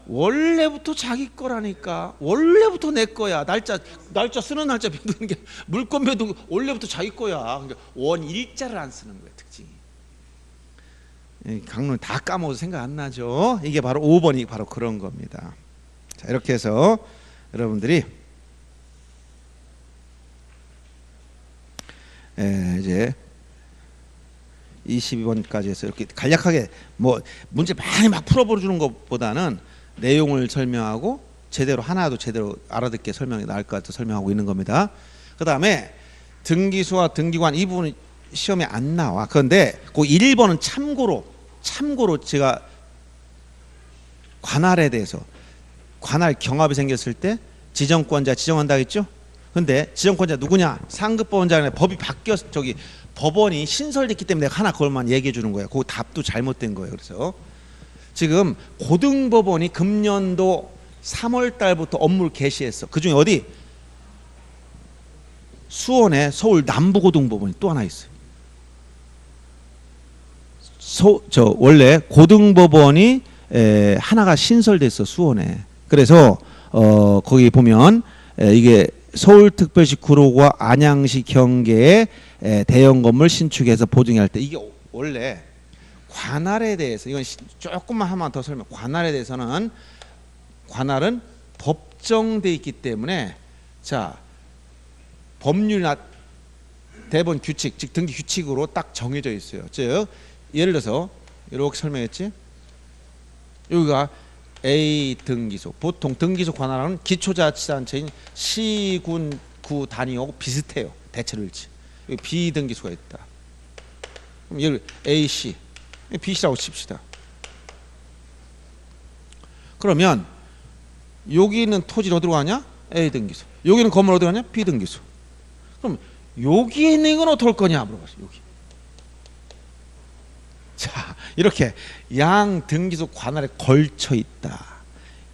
원래부터 자기 거라니까. 원래부터 내 거야. 날짜 쓰는 날짜 변두는 게 물권 변동 원래부터 자기 거야. 그러니까 원일자를 안 쓰는 거야. 특징이. 강론 다 까먹어서 생각 안 나죠. 이게 바로 5번이 바로 그런 겁니다. 자, 이렇게 해서 여러분들이 이제 22번까지 해서 이렇게 간략하게 뭐 문제 많이 막 풀어보는 것보다는 내용을 설명하고 제대로 하나도 제대로 알아듣게 설명이 나을 것 같아서 설명하고 있는 겁니다. 그 다음에 등기소와 등기관 이 부분은 시험에 안 나와. 그런데 그 1번은 참고로 제가 관할에 대해서 관할 경합이 생겼을 때 지정권자 지정한다 했죠. 근데 지정권자 누구냐? 상급법원장이 법이 바뀌었 법원이 신설됐기 때문에 내가 하나 그걸만 얘기해 주는 거예요. 그 답도 잘못된 거예요. 그래서 지금 고등법원이 금년도 3월 달부터 업무를 개시했어. 그중에 어디? 수원에 서울 남부고등법원이 또 하나 있어요. 원래 고등법원이 하나가 신설됐어, 수원에. 그래서 거기 보면 이게 서울특별시 구로구와 안양시 경계에 대형 건물 신축해서 보증할 때 이게 원래 관할에 대해서 이건 조금만 하면 더 설명. 관할에 대해서는 관할은 법정돼 있기 때문에 자 법률이나 대본 규칙 즉 등기 규칙으로 딱 정해져 있어요. 즉 예를 들어서 이렇게 설명했지. 여기가 A 등기소. 보통 등기소 관할은 기초자치단체인 시, 군, 구 단위하고 비슷해요. 대체로 일치. 여기 B 등기소가 있다. 그럼 예를 A, C, B, C라고 칩시다. 그러면 여기 있는 토지는 어디로 가냐? A 등기소. 여기는 건물 어디로 가냐? B 등기소. 그럼 여기에 있는 건 어떻게 할 거냐 물어봤어요. 여기. 자, 이렇게 양 등기소 관할에 걸쳐 있다.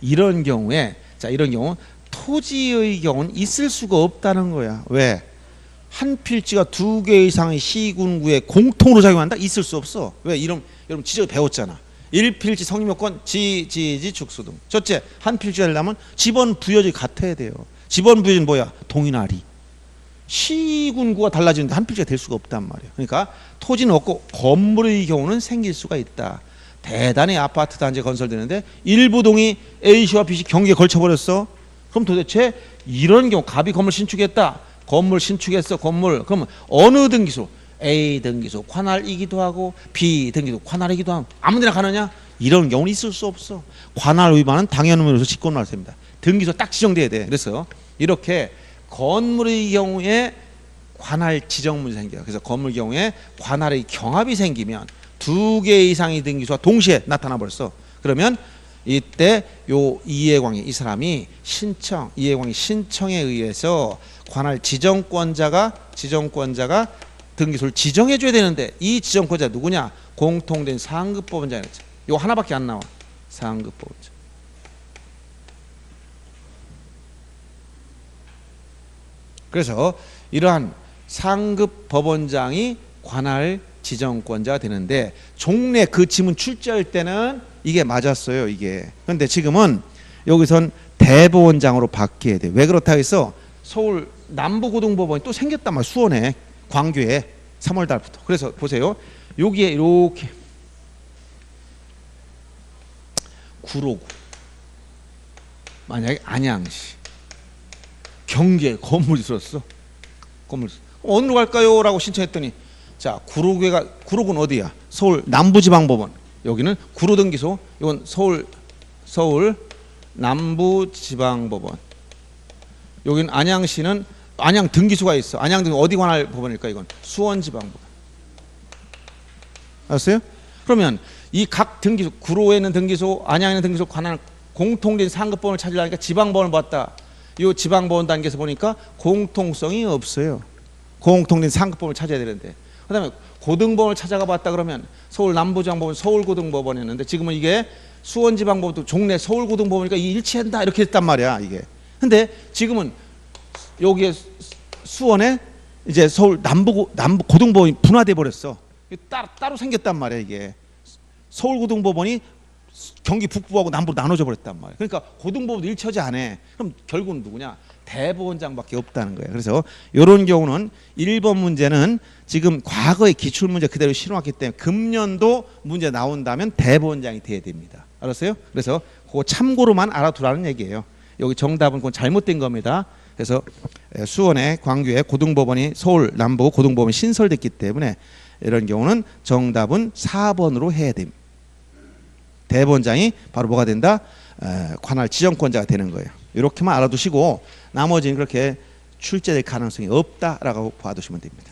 이런 경우에 이런 경우 토지의 경우는 있을 수가 없다는 거야. 왜? 한 필지가 두 개 이상의 시군구에 공통으로 작용한다? 있을 수 없어. 왜? 여러분 지적 배웠잖아. 1필지 성립요건 지, 축수 등. 첫째, 한 필지가 되려면 지번 부여지 같아야 돼요. 지번 부여지는 뭐야? 동이나리. 시군구가 달라지는데 한 필지가 될 수가 없단 말이에요. 그러니까 토지는 없고 건물의 경우는 생길 수가 있다. 대단히 아파트 단지 건설되는데 일부 동이 A시와 B시 경계에 걸쳐버렸어. 그럼 도대체 이런 경우 갑이 건물 신축했다. 건물 신축했어. 건물. 그러면 어느 등기소? A 등기소 관할이기도 하고 B 등기소 관할이기도 하고 아무 데나 가느냐? 이런 경우는 있을 수 없어. 관할 위반은 당연 의무로서 직권말습니다. 등기소 딱 지정돼야 돼. 그래서 이렇게 건물의 경우에 관할 지정 문제 생겨요. 그래서 건물 경우에 관할의 경합이 생기면 두 개 이상의 등기소가 동시에 나타나 버렸어. 그러면 이때 요 이해광이 이 사람이 이해광이 신청에 의해서 관할 지정권자가 등기소를 지정해 줘야 되는데 이 지정권자 누구냐? 공통된 상급법원장이었죠. 요 하나밖에 안 나와. 상급법원장. 그래서 이러한 상급 법원장이 관할 지정권자가 되는데 종래 그 지문 출제할 때는 이게 맞았어요. 이게. 그런데 지금은 여기선 대법원장으로 바뀌어야 돼. 왜 그렇다 해서 서울 남부고등법원이 또 생겼단 말이야. 수원에 광교에 3월 달부터. 그래서 보세요. 여기에 이렇게 구로구 만약에 안양시 경계에 건물이 있었어. 건물. 어디로 갈까요? 라고 신청했더니 자 구로구는 어디야? 서울 남부지방법원. 여기는 구로등기소. 이건 서울 남부지방법원. 여기는 안양시는 안양 등기소가 있어. 안양 등 어디 관할 법원일까? 이건 수원지방법원. 알았어요? 그러면 이 각 등기소 구로에 있는 등기소, 안양에 있는 등기소 관할 공통된 상급법원을 찾으려니까 지방법원을 봤다. 이 지방법원 단계에서 보니까 공통성이 없어요. 공통된 상급법원을 찾아야 되는데. 그다음에 고등법원을 찾아가 봤다 그러면 서울 남부지방법원, 서울고등법원이었는데 지금은 이게 수원지방법원도 종래 서울고등법원이니까 일치한다 이렇게 했단 말이야 이게. 근데 지금은 여기에 수원에 이제 서울 남부고등법원이 분화돼 버렸어. 따로 생겼단 말이야 이게. 서울고등법원이 경기 북부하고 남부로 나눠져 버렸단 말이에요. 그러니까 고등법원도 일처지 않아. 그럼 결국은 누구냐? 대법원장밖에 없다는 거예요. 그래서 이런 경우는 1번 문제는 지금 과거의 기출문제 그대로 실어왔기 때문에 금년도 문제 나온다면 대법원장이 돼야 됩니다. 알았어요? 그래서 그거 참고로만 알아두라는 얘기예요. 여기 정답은 그건 잘못된 겁니다. 그래서 수원에 광교에 고등법원이 서울 남부 고등법원이 신설됐기 때문에 이런 경우는 정답은 4번으로 해야 됩니다. 대법원장이 바로 뭐가 된다? 관할 지정권자가 되는 거예요. 이렇게만 알아두시고 나머지는 그렇게 출제될 가능성이 없다라고 봐두시면 됩니다.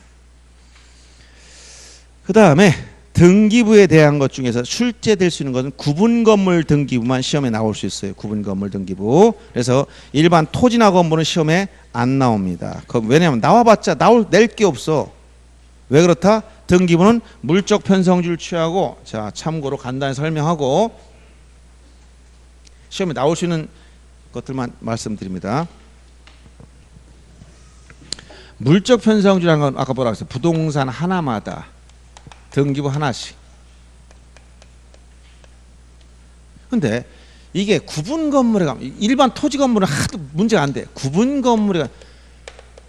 그 다음에 등기부에 대한 것 중에서 출제될 수 있는 것은 구분 건물 등기부만 시험에 나올 수 있어요. 구분 건물 등기부. 그래서 일반 토지나 건물은 시험에 안 나옵니다. 왜냐하면 나와봤자 낼 게 없어. 왜 그렇다? 등기부는 물적 편성주를 취하고, 자 참고로 간단히 설명하고 시험에 나올 수 있는 것들만 말씀드립니다. 물적 편성주라는 건 아까 뭐라고 했어요? 부동산 하나마다 등기부 하나씩. 근데 이게 구분 건물에 가면 일반 토지 건물은 하도 문제가 안 돼. 구분 건물에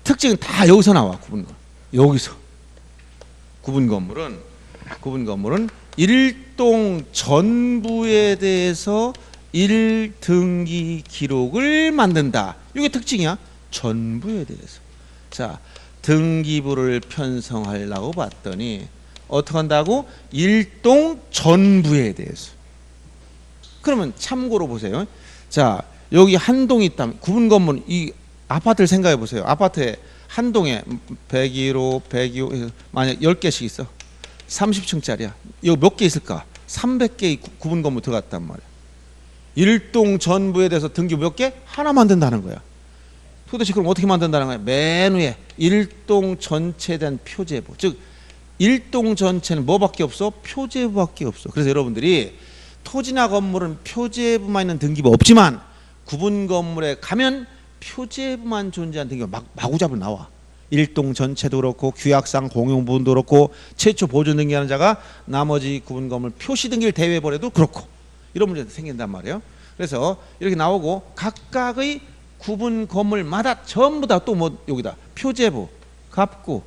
특징은 다 여기서 나와. 구분 건물. 여기서. 구분 건물은 일동 전부에 대해서 1등기 기록을 만든다. 이게 특징이야. 전부에 대해서. 자, 등기부를 편성하려고 봤더니 어떻게 한다고? 일동 전부에 대해서. 그러면 참고로 보세요. 자, 여기 한 동이 있다면 구분 건물, 이 아파트를 생각해 보세요. 아파트에 한 동에 101호, 102호 만약 10개씩 있어. 30층짜리야. 여기 몇 개 있을까? 300개의 구분 건물 들어갔단 말이야. 일동 전부에 대해서 등기부 몇 개? 하나 만든다는 거야. 도대체 그럼 어떻게 만든다는 거야? 맨 위에 일동 전체에 대한 표제부. 즉 일동 전체는 뭐밖에 없어? 표제부밖에 없어. 그래서 여러분들이 토지나 건물은 표제부만 있는 등기부 없지만 구분 건물에 가면 표제부만 존재하는 등기부가 마구잡이로 나와. 일동 전체도 그렇고 규약상 공용 부분도 그렇고 최초 보존 등기하는 자가 나머지 구분 건물 표시 등기를 대외 벌여도 그렇고 이런 문제도 생긴단 말이에요. 그래서 이렇게 나오고 각각의 구분 건물마다 전부 다 또 뭐 여기다 표제부, 갑구,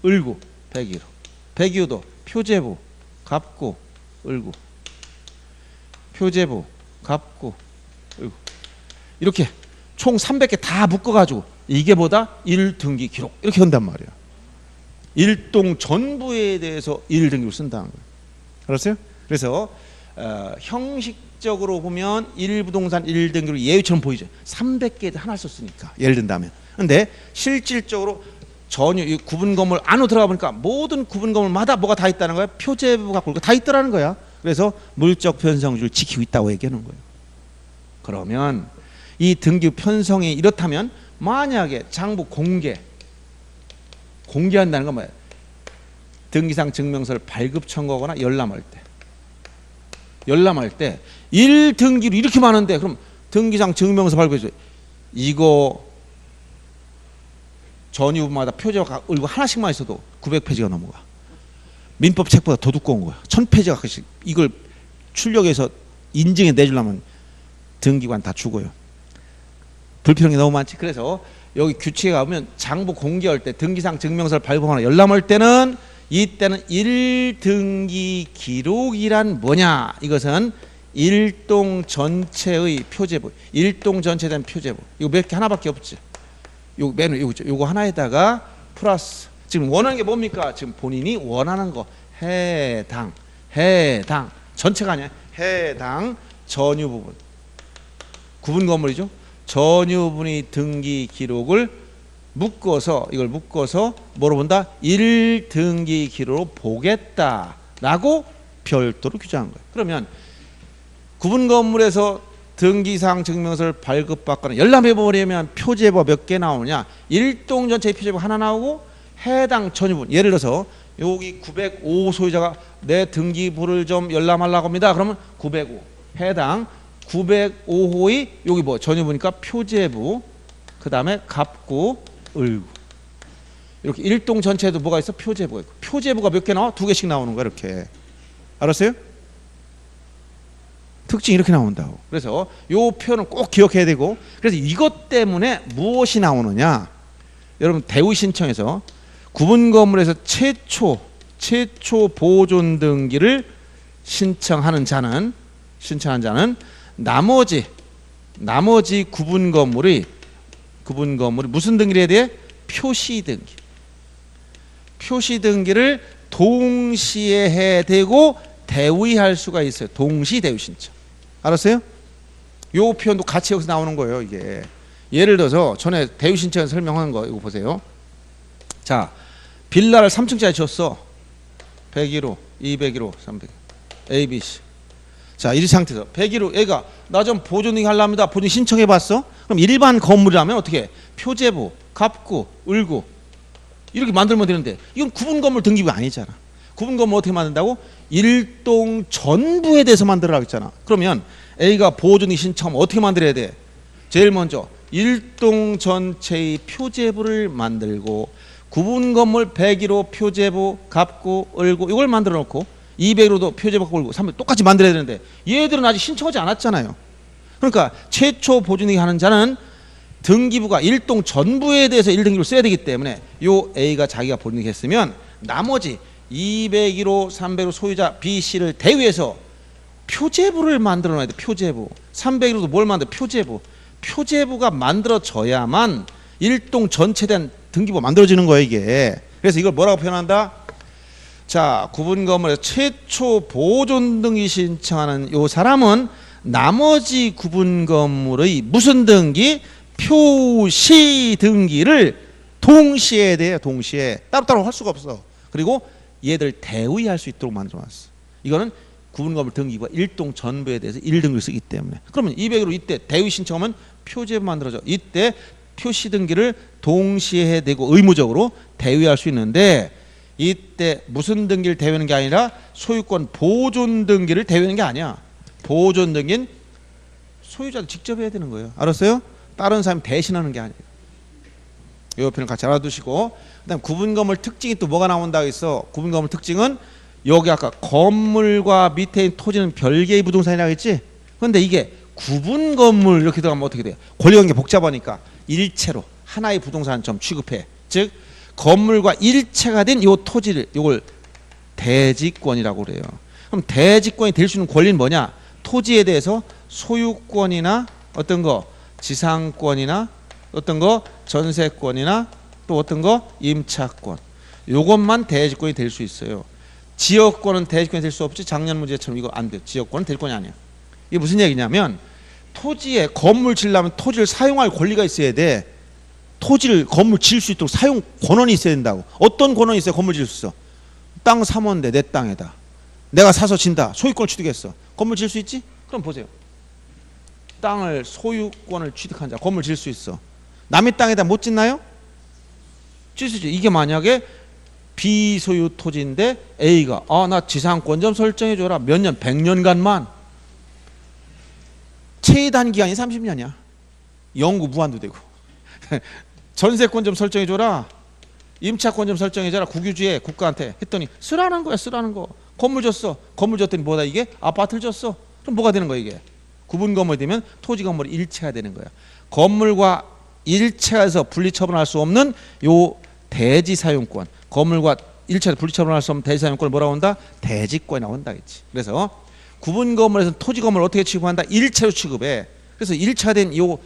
을구, 101호, 102호도 표제부, 갑구, 을구, 표제부, 갑구, 을구 이렇게 총 300개 다 묶어가지고 이게 뭐다? 1등기 기록 이렇게 한단 말이야. 일동 전부에 대해서 1등기를 쓴다는 거예요. 알았어요? 그래서 형식적으로 보면 1부동산 1등기로 예외처럼 보이죠. 300개 하나 썼으니까 예를 든다면. 근데 실질적으로 전혀 이 구분 건물 안으로 들어가 보니까 모든 구분 건물마다 뭐가 다 있다는 거야. 표제부가 다 있더라는 거야. 그래서 물적 편성주를 지키고 있다고 얘기하는 거예요. 그러면 이 등기 편성이 이렇다면 만약에 장부 공개한다는 건 뭐야? 등기상 증명서를 발급 청구하거나 열람할 때 1등기로 이렇게 많은데 그럼 등기상 증명서 발급해줘. 이거 전유부마다 표제가 을고 하나씩만 있어도 900페이지가 넘어가. 민법 책보다 더 두꺼운 거야. 1000페이지 가까이씩. 이걸 출력해서 인증해 내주려면 등기관 다 죽어요. 불필요한 게 너무 많지. 그래서 여기 규칙에 가보면 장부 공개할 때 등기상 증명서를 발급하거나 열람할 때는 이때는 1등기 기록이란 뭐냐? 이것은 일동 전체의 표제부, 일동 전체에 대한 표제부. 이거 몇 개 하나밖에 없지. 요 맨 위에 요거 하나에다가 플러스 지금 원하는 게 뭡니까? 지금 본인이 원하는 거 해당 전체가 아니야. 해당 전유 부분 구분 건물이죠. 전유분이 등기 기록을 이걸 묶어서 뭐로 본다? 1등기 기록으로 보겠다라고 별도로 규정한 거예요. 그러면 구분 건물에서 등기상 증명서를 발급받거나 열람해 버리면 표제부가 몇 개 나오느냐? 일동 전체의 표제부가 하나 나오고 해당 전유분, 예를 들어서 여기 905 소유자가 내 등기부를 좀 열람하려고 합니다. 그러면 905 해당 905호의 여기 뭐 전유부니까 표제부, 그 다음에 갑구, 을구. 이렇게 일동 전체에도 뭐가 있어? 표제부가 있고. 표제부가 몇 개 나와? 2개씩 나오는 거야. 이렇게. 알았어요? 특징이 이렇게 나온다고. 그래서 요 표현은 꼭 기억해야 되고, 그래서 이것 때문에 무엇이 나오느냐? 여러분 대의 신청에서 구분 건물에서 최초 보존 등기를 신청하는 자는 나머지 구분 건물이 무슨 등기를 해야 돼? 표시 등기를 동시에 해야 되고 대위할 수가 있어요. 동시 대위 신청. 알았어요? 요 표현도 같이 여기서 나오는 거예요. 이게 예를 들어서 전에 대위 신청에서 설명한 거 이거 보세요. 자, 빌라를 3층짜리 줬어. 101호 201호 300 ABC. 자, 이 상태에서 101호 얘가 나 좀 보존등기 하려합니다. 보존 신청해 봤어? 그럼 일반 건물이라면 어떻게 해? 표제부, 갑구, 을구 이렇게 만들면 되는데 이건 구분 건물 등기부 아니잖아. 구분 건물 어떻게 만든다고? 일동 전부에 대해서 만들어라고 했잖아. 그러면 A가 보존등기 신청하면 어떻게 만들어야 돼? 제일 먼저 일동 전체의 표제부를 만들고 구분 건물 101호 표제부, 갑구, 을구 이걸 만들어 놓고 201호도 표제부, 갑구, 을구 300 똑같이 만들어야 되는데 얘들은 아직 신청하지 않았잖아요. 그러니까 최초 보존등기 하는 자는 등기부가 일동 전부에 대해서 1등기부를 써야 되기 때문에 요 A가 자기가 보존등기 했으면 나머지 201호, 301호 소유자 B, C를 대위해서 표제부를 만들어 놔야 돼. 표제부. 301호도 뭘 만들어? 표제부. 표제부가 만들어져야만 일동 전체에 대한 등기부가 만들어지는 거예요, 이게. 그래서 이걸 뭐라고 표현한다? 자, 구분 건물에서 최초 보존 등기 신청하는 요 사람은 나머지 구분 건물의 무슨 등기? 표시 등기를 동시에 해야 돼요. 동시에. 따로따로 할 수가 없어. 그리고 얘들 대위할 수 있도록 만들어놨어. 이거는 구분 건물 등기부가 일동 전부에 대해서 1등기를 쓰기 때문에. 그러면 200으로 이때 대위 신청하면 표제부 만들어져. 이때 표시 등기를 동시에 해야 되고 의무적으로 대위할 수 있는데 이때 무슨 등기를 대위하는 게 아니라 소유권 보존 등기를 대위하는 게 아니야. 보존 등기는 소유자도 직접 해야 되는 거예요. 알았어요? 다른 사람이 대신하는 게 아니에요. 이 표현을 같이 알아두시고 그다음 구분 건물 특징이 또 뭐가 나온다고 했어? 구분 건물 특징은 여기 아까 건물과 밑에 있는 토지는 별개의 부동산이라고 했지? 그런데 이게 구분 건물 이렇게 들어가면 어떻게 돼요? 권리관계 복잡하니까 일체로 하나의 부동산처럼 취급해. 즉 건물과 일체가 된 이 토지를 이걸 대지권이라고 그래요. 그럼 대지권이 될 수 있는 권리는 뭐냐? 토지에 대해서 소유권이나 어떤 거 지상권이나 어떤 거 전세권이나 또 어떤 거 임차권 요것만 대지권이 될 수 있어요. 지역권은 대지권이 될 수 없지. 작년 문제처럼 이거 안 돼. 지역권은 대지권이 아니야. 이게 무슨 얘기냐면 토지에 건물 지으려면 토지를 사용할 권리가 있어야 돼. 토지를 건물 지을 수 있도록 사용 권한이 있어야 된다고. 어떤 권한이 있어야 건물 지을 수 있어? 땅 사모인데 내 땅에다 내가 사서 진다. 소유권을 취득했어. 건물 지을 수 있지? 그럼 보세요. 땅을 소유권을 취득한 자 건물 지을 수 있어. 남의 땅에다 못 짓나요? 지을 수 있지. 이게 만약에 비소유 토지인데 A가 나 지상권 좀 설정해줘라. 몇 년? 100년간만. 최단 기간이 30년이야. 영구 무한도 되고. 전세권 좀 설정해줘라. 임차권 좀 설정해줘라. 국유지에 국가한테 했더니 쓰라는 거야. 쓰라는 거. 건물 줬어. 건물 줬더니 뭐다 이게? 아파트를 줬어. 그럼 뭐가 되는 거야 이게? 구분 건물이 되면 토지 건물이 일체가 되는 거야. 건물과 일체해서 분리처분할 수 없는 요 대지 사용권. 건물과 일체로 분리처분할 수 없는 대지 사용권을 뭐라고 한다? 대지권이 나온다겠지. 그래서 구분 건물에서 토지 건물을 어떻게 취급한다? 일체로 취급해. 그래서 일차된 요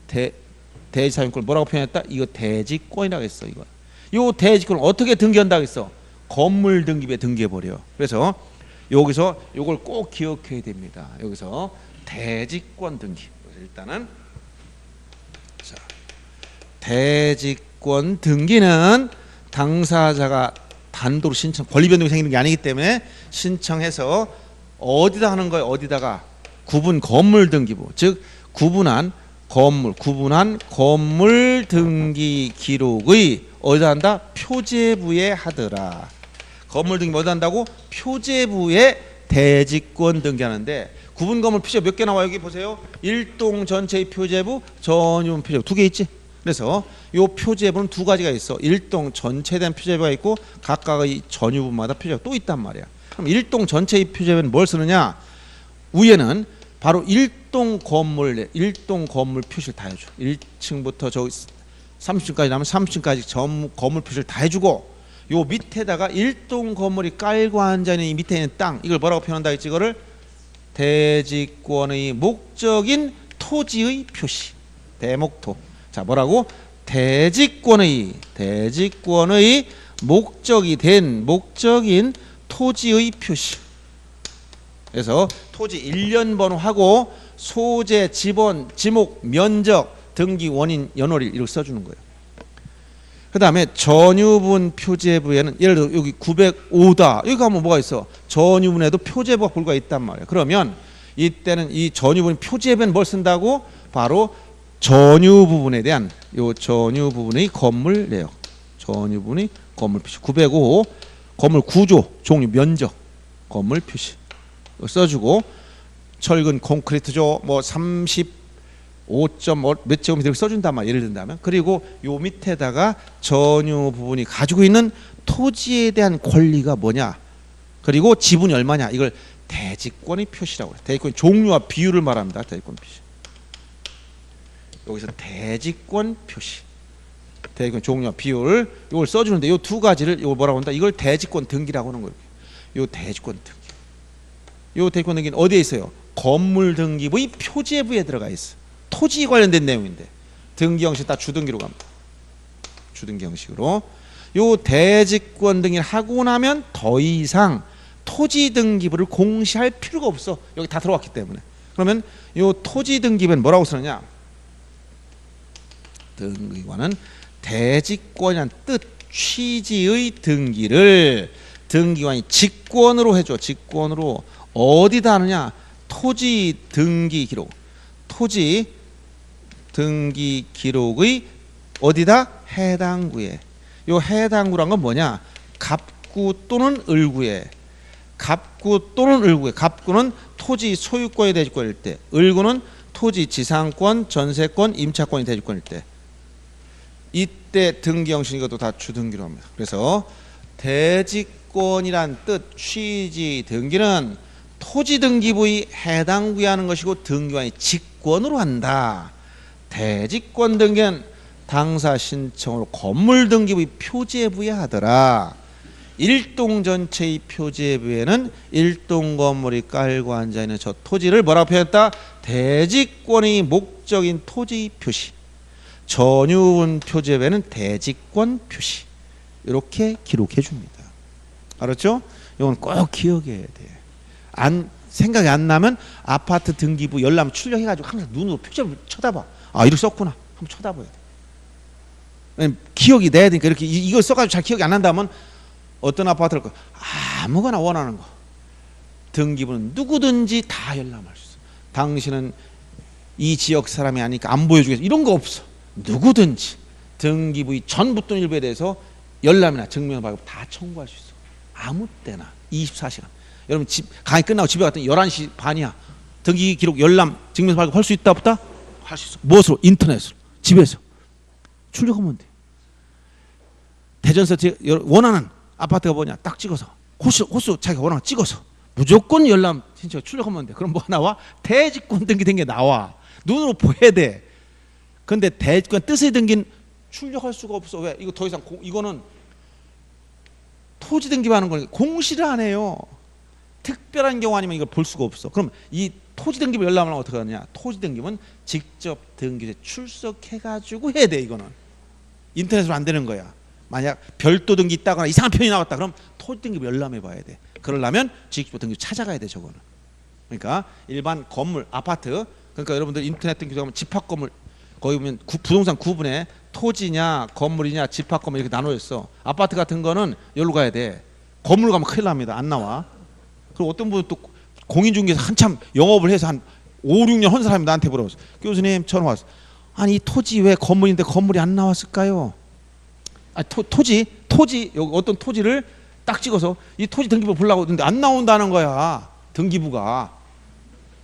대지 사용권을 뭐라고 표현했다? 이거 대지권이라고 했어. 이거. 요 대지권을 어떻게 등기한다고 했어? 건물 등기부에 등기해 버려. 그래서 여기서 요걸 꼭 기억해야 됩니다. 여기서 대지권 등기. 일단은 자, 대지권 등기는 당사자가 단독으로 신청, 권리 변동이 생기는 게 아니기 때문에 신청해서 어디다 하는 거예요? 어디다가? 구분 건물 등기부. 즉 구분한 건물 등기 기록의 어디다 한다? 표제부에 하더라. 건물 등기 어디다 한다고? 표제부에 대지권 등기하는데 구분 건물 표제부 몇 개 나와요? 여기 보세요. 일동 전체의 표제부, 전유분 표제부 두 개 있지? 그래서 요 표제부는 두 가지가 있어. 일동 전체에 대한 표제부가 있고 각각의 전유분마다 표제부가 또 있단 말이야. 그럼 일동 전체의 표제부는 뭘 쓰느냐? 위에는 바로 일동 건물 표시를 다 해줘. 1층부터 저기 30층까지 나면 30층까지 전 건물 표시를 다 해주고 요 밑에다가 일동 건물이 깔고 앉아있는 이 밑에 있는 땅 이걸 뭐라고 표현한다 했지? 이거를 대지권의 목적인 토지의 표시. 대목토. 자 뭐라고? 대지권의 목적인 토지의 표시. 그래서 토지 일련 번호하고 소재, 지번, 지목, 면적, 등기 원인, 연월일 이렇게 써주는 거예요. 그다음에 전유분 표제부에는 예를 들어 여기 905다. 여기 가면 뭐가 있어? 전유분에도 표제부가 불과 있단 말이에요. 그러면 이때는 이 전유분 표제부에는 뭘 쓴다고? 바로 전유 부분에 대한 요 전유 부분의 건물 내역. 전유 부분의 건물 표시. 905 건물 구조, 종류, 면적, 건물 표시 써주고 철근 콘크리트죠. 뭐 35점 몇 제곱미터 써준단 말이야. 예를 든다면. 그리고 요 밑에다가 전유 부분이 가지고 있는 토지에 대한 권리가 뭐냐. 그리고 지분이 얼마냐. 이걸 대지권의 표시라고 해요. 대지권 종류와 비율을 말합니다. 대지권 표시. 여기서 대지권 표시. 대지권 종류와 비율 이걸 써주는데 이 두 가지를 이걸 뭐라고 한다? 이걸 대지권 등기라고 하는 거예요. 이 대지권 등기. 이 대지권 등기는 어디에 있어요? 건물 등기부의 표제부에 들어가 있어. 토지 관련된 내용인데 등기 형식 다 주등기로 갑니다. 주등기 형식으로. 이 대지권 등기를 하고 나면 더 이상 토지 등기부를 공시할 필요가 없어. 여기 다 들어왔기 때문에. 그러면 이 토지 등기부는 뭐라고 쓰느냐? 등기관은 대지권이란 뜻 취지의 등기를 등기관이 직권으로 해줘. 직권으로 어디다 하느냐? 토지 등기 기록. 토지 등기 기록의 어디다? 해당 구에. 요 해당 구란 건 뭐냐? 갑구 또는 을구에. 갑구 또는 을구에. 갑구는 토지 소유권이 대지권일 때, 을구는 토지 지상권, 전세권, 임차권이 대지권일 때. 이때 등기 형식 이것도 다 주등기로 합니다. 그래서 대지권이란 뜻 취지 등기는 토지 등기부의 해당 구에 하는 것이고 등기관이 직권으로 한다. 대지권 등기는 당사 신청으로 건물 등기부의 표제부에 하더라. 일동 전체의 표제부에는 일동 건물이 깔고 앉아있는 저 토지를 뭐라고 표현했다? 대지권의 목적인 토지 표시. 전유분 표제부에는 대지권 표시. 이렇게 기록해 줍니다. 알았죠? 이건 꼭 기억해야 돼. 생각이 안 나면 아파트 등기부 열람 출력해가지고 항상 눈으로 표제부를 쳐다봐. 아, 이렇게 썼구나. 한번 쳐다봐야 돼. 기억이 나야 되니까 이렇게 이걸 써가지고 잘 기억이 안 난다면 어떤 아파트를 아무거나 원하는 거 등기부는 누구든지 다 열람할 수 있어. 당신은 이 지역 사람이 아니니까 안 보여주겠어. 이런 거 없어. 누구든지 등기부의 전부 또는 일부에 대해서 열람이나 증명 발급 다 청구할 수 있어. 아무 때나 24시간. 여러분 강의 끝나고 집에 갔더니 11시 반이야. 등기 기록 열람 증명 발급 할 수 있다 없다? 할 수 있어. 무엇으로? 인터넷으로. 집에서 출력하면 돼. 대전서 원하는 아파트가 뭐냐 딱 찍어서 호수 자기가 원하는 거 찍어서 무조건 열람 신청 출력하면 돼. 그럼 뭐 나와? 대지권 등기 된 게 나와. 눈으로 보여야 돼. 근데 대지권 뜻의 등기는 출력할 수가 없어. 왜? 이거 더 이상 이거는 토지 등기하는 걸 공시를 안 해요. 특별한 경우 아니면 이걸 볼 수가 없어. 그럼 이 토지 등기부 열람을 어떻게 하느냐? 토지 등기부는 직접 등기소에 출석해가지고 해야 돼. 이거는 인터넷으로 안 되는 거야. 만약 별도 등기 있다거나 이상한 표현이 나왔다 그럼 토지 등기부 열람해 봐야 돼. 그러려면 직접 등기소 찾아가야 돼. 저거는. 그러니까 일반 건물 아파트 그러니까 여러분들 인터넷 등기소 가면 집합 건물 거기 보면 부동산 구분에 토지냐 건물이냐 집합 건물 이렇게 나눠 있어. 아파트 같은 거는 여기로 가야 돼. 건물 가면 큰일 납니다. 안 나와. 그리고 어떤 분은 또 공인중개사 한참 영업을 해서 한 5, 6년 한 사람이 나한테 물어봤어. 교수님 전화 왔어. 아니 이 토지 왜 건물인데 건물이 안 나왔을까요? 아, 토지 여기 어떤 토지를 딱 찍어서 이 토지 등기부 보려고 했는데 안 나온다는 거야. 등기부가.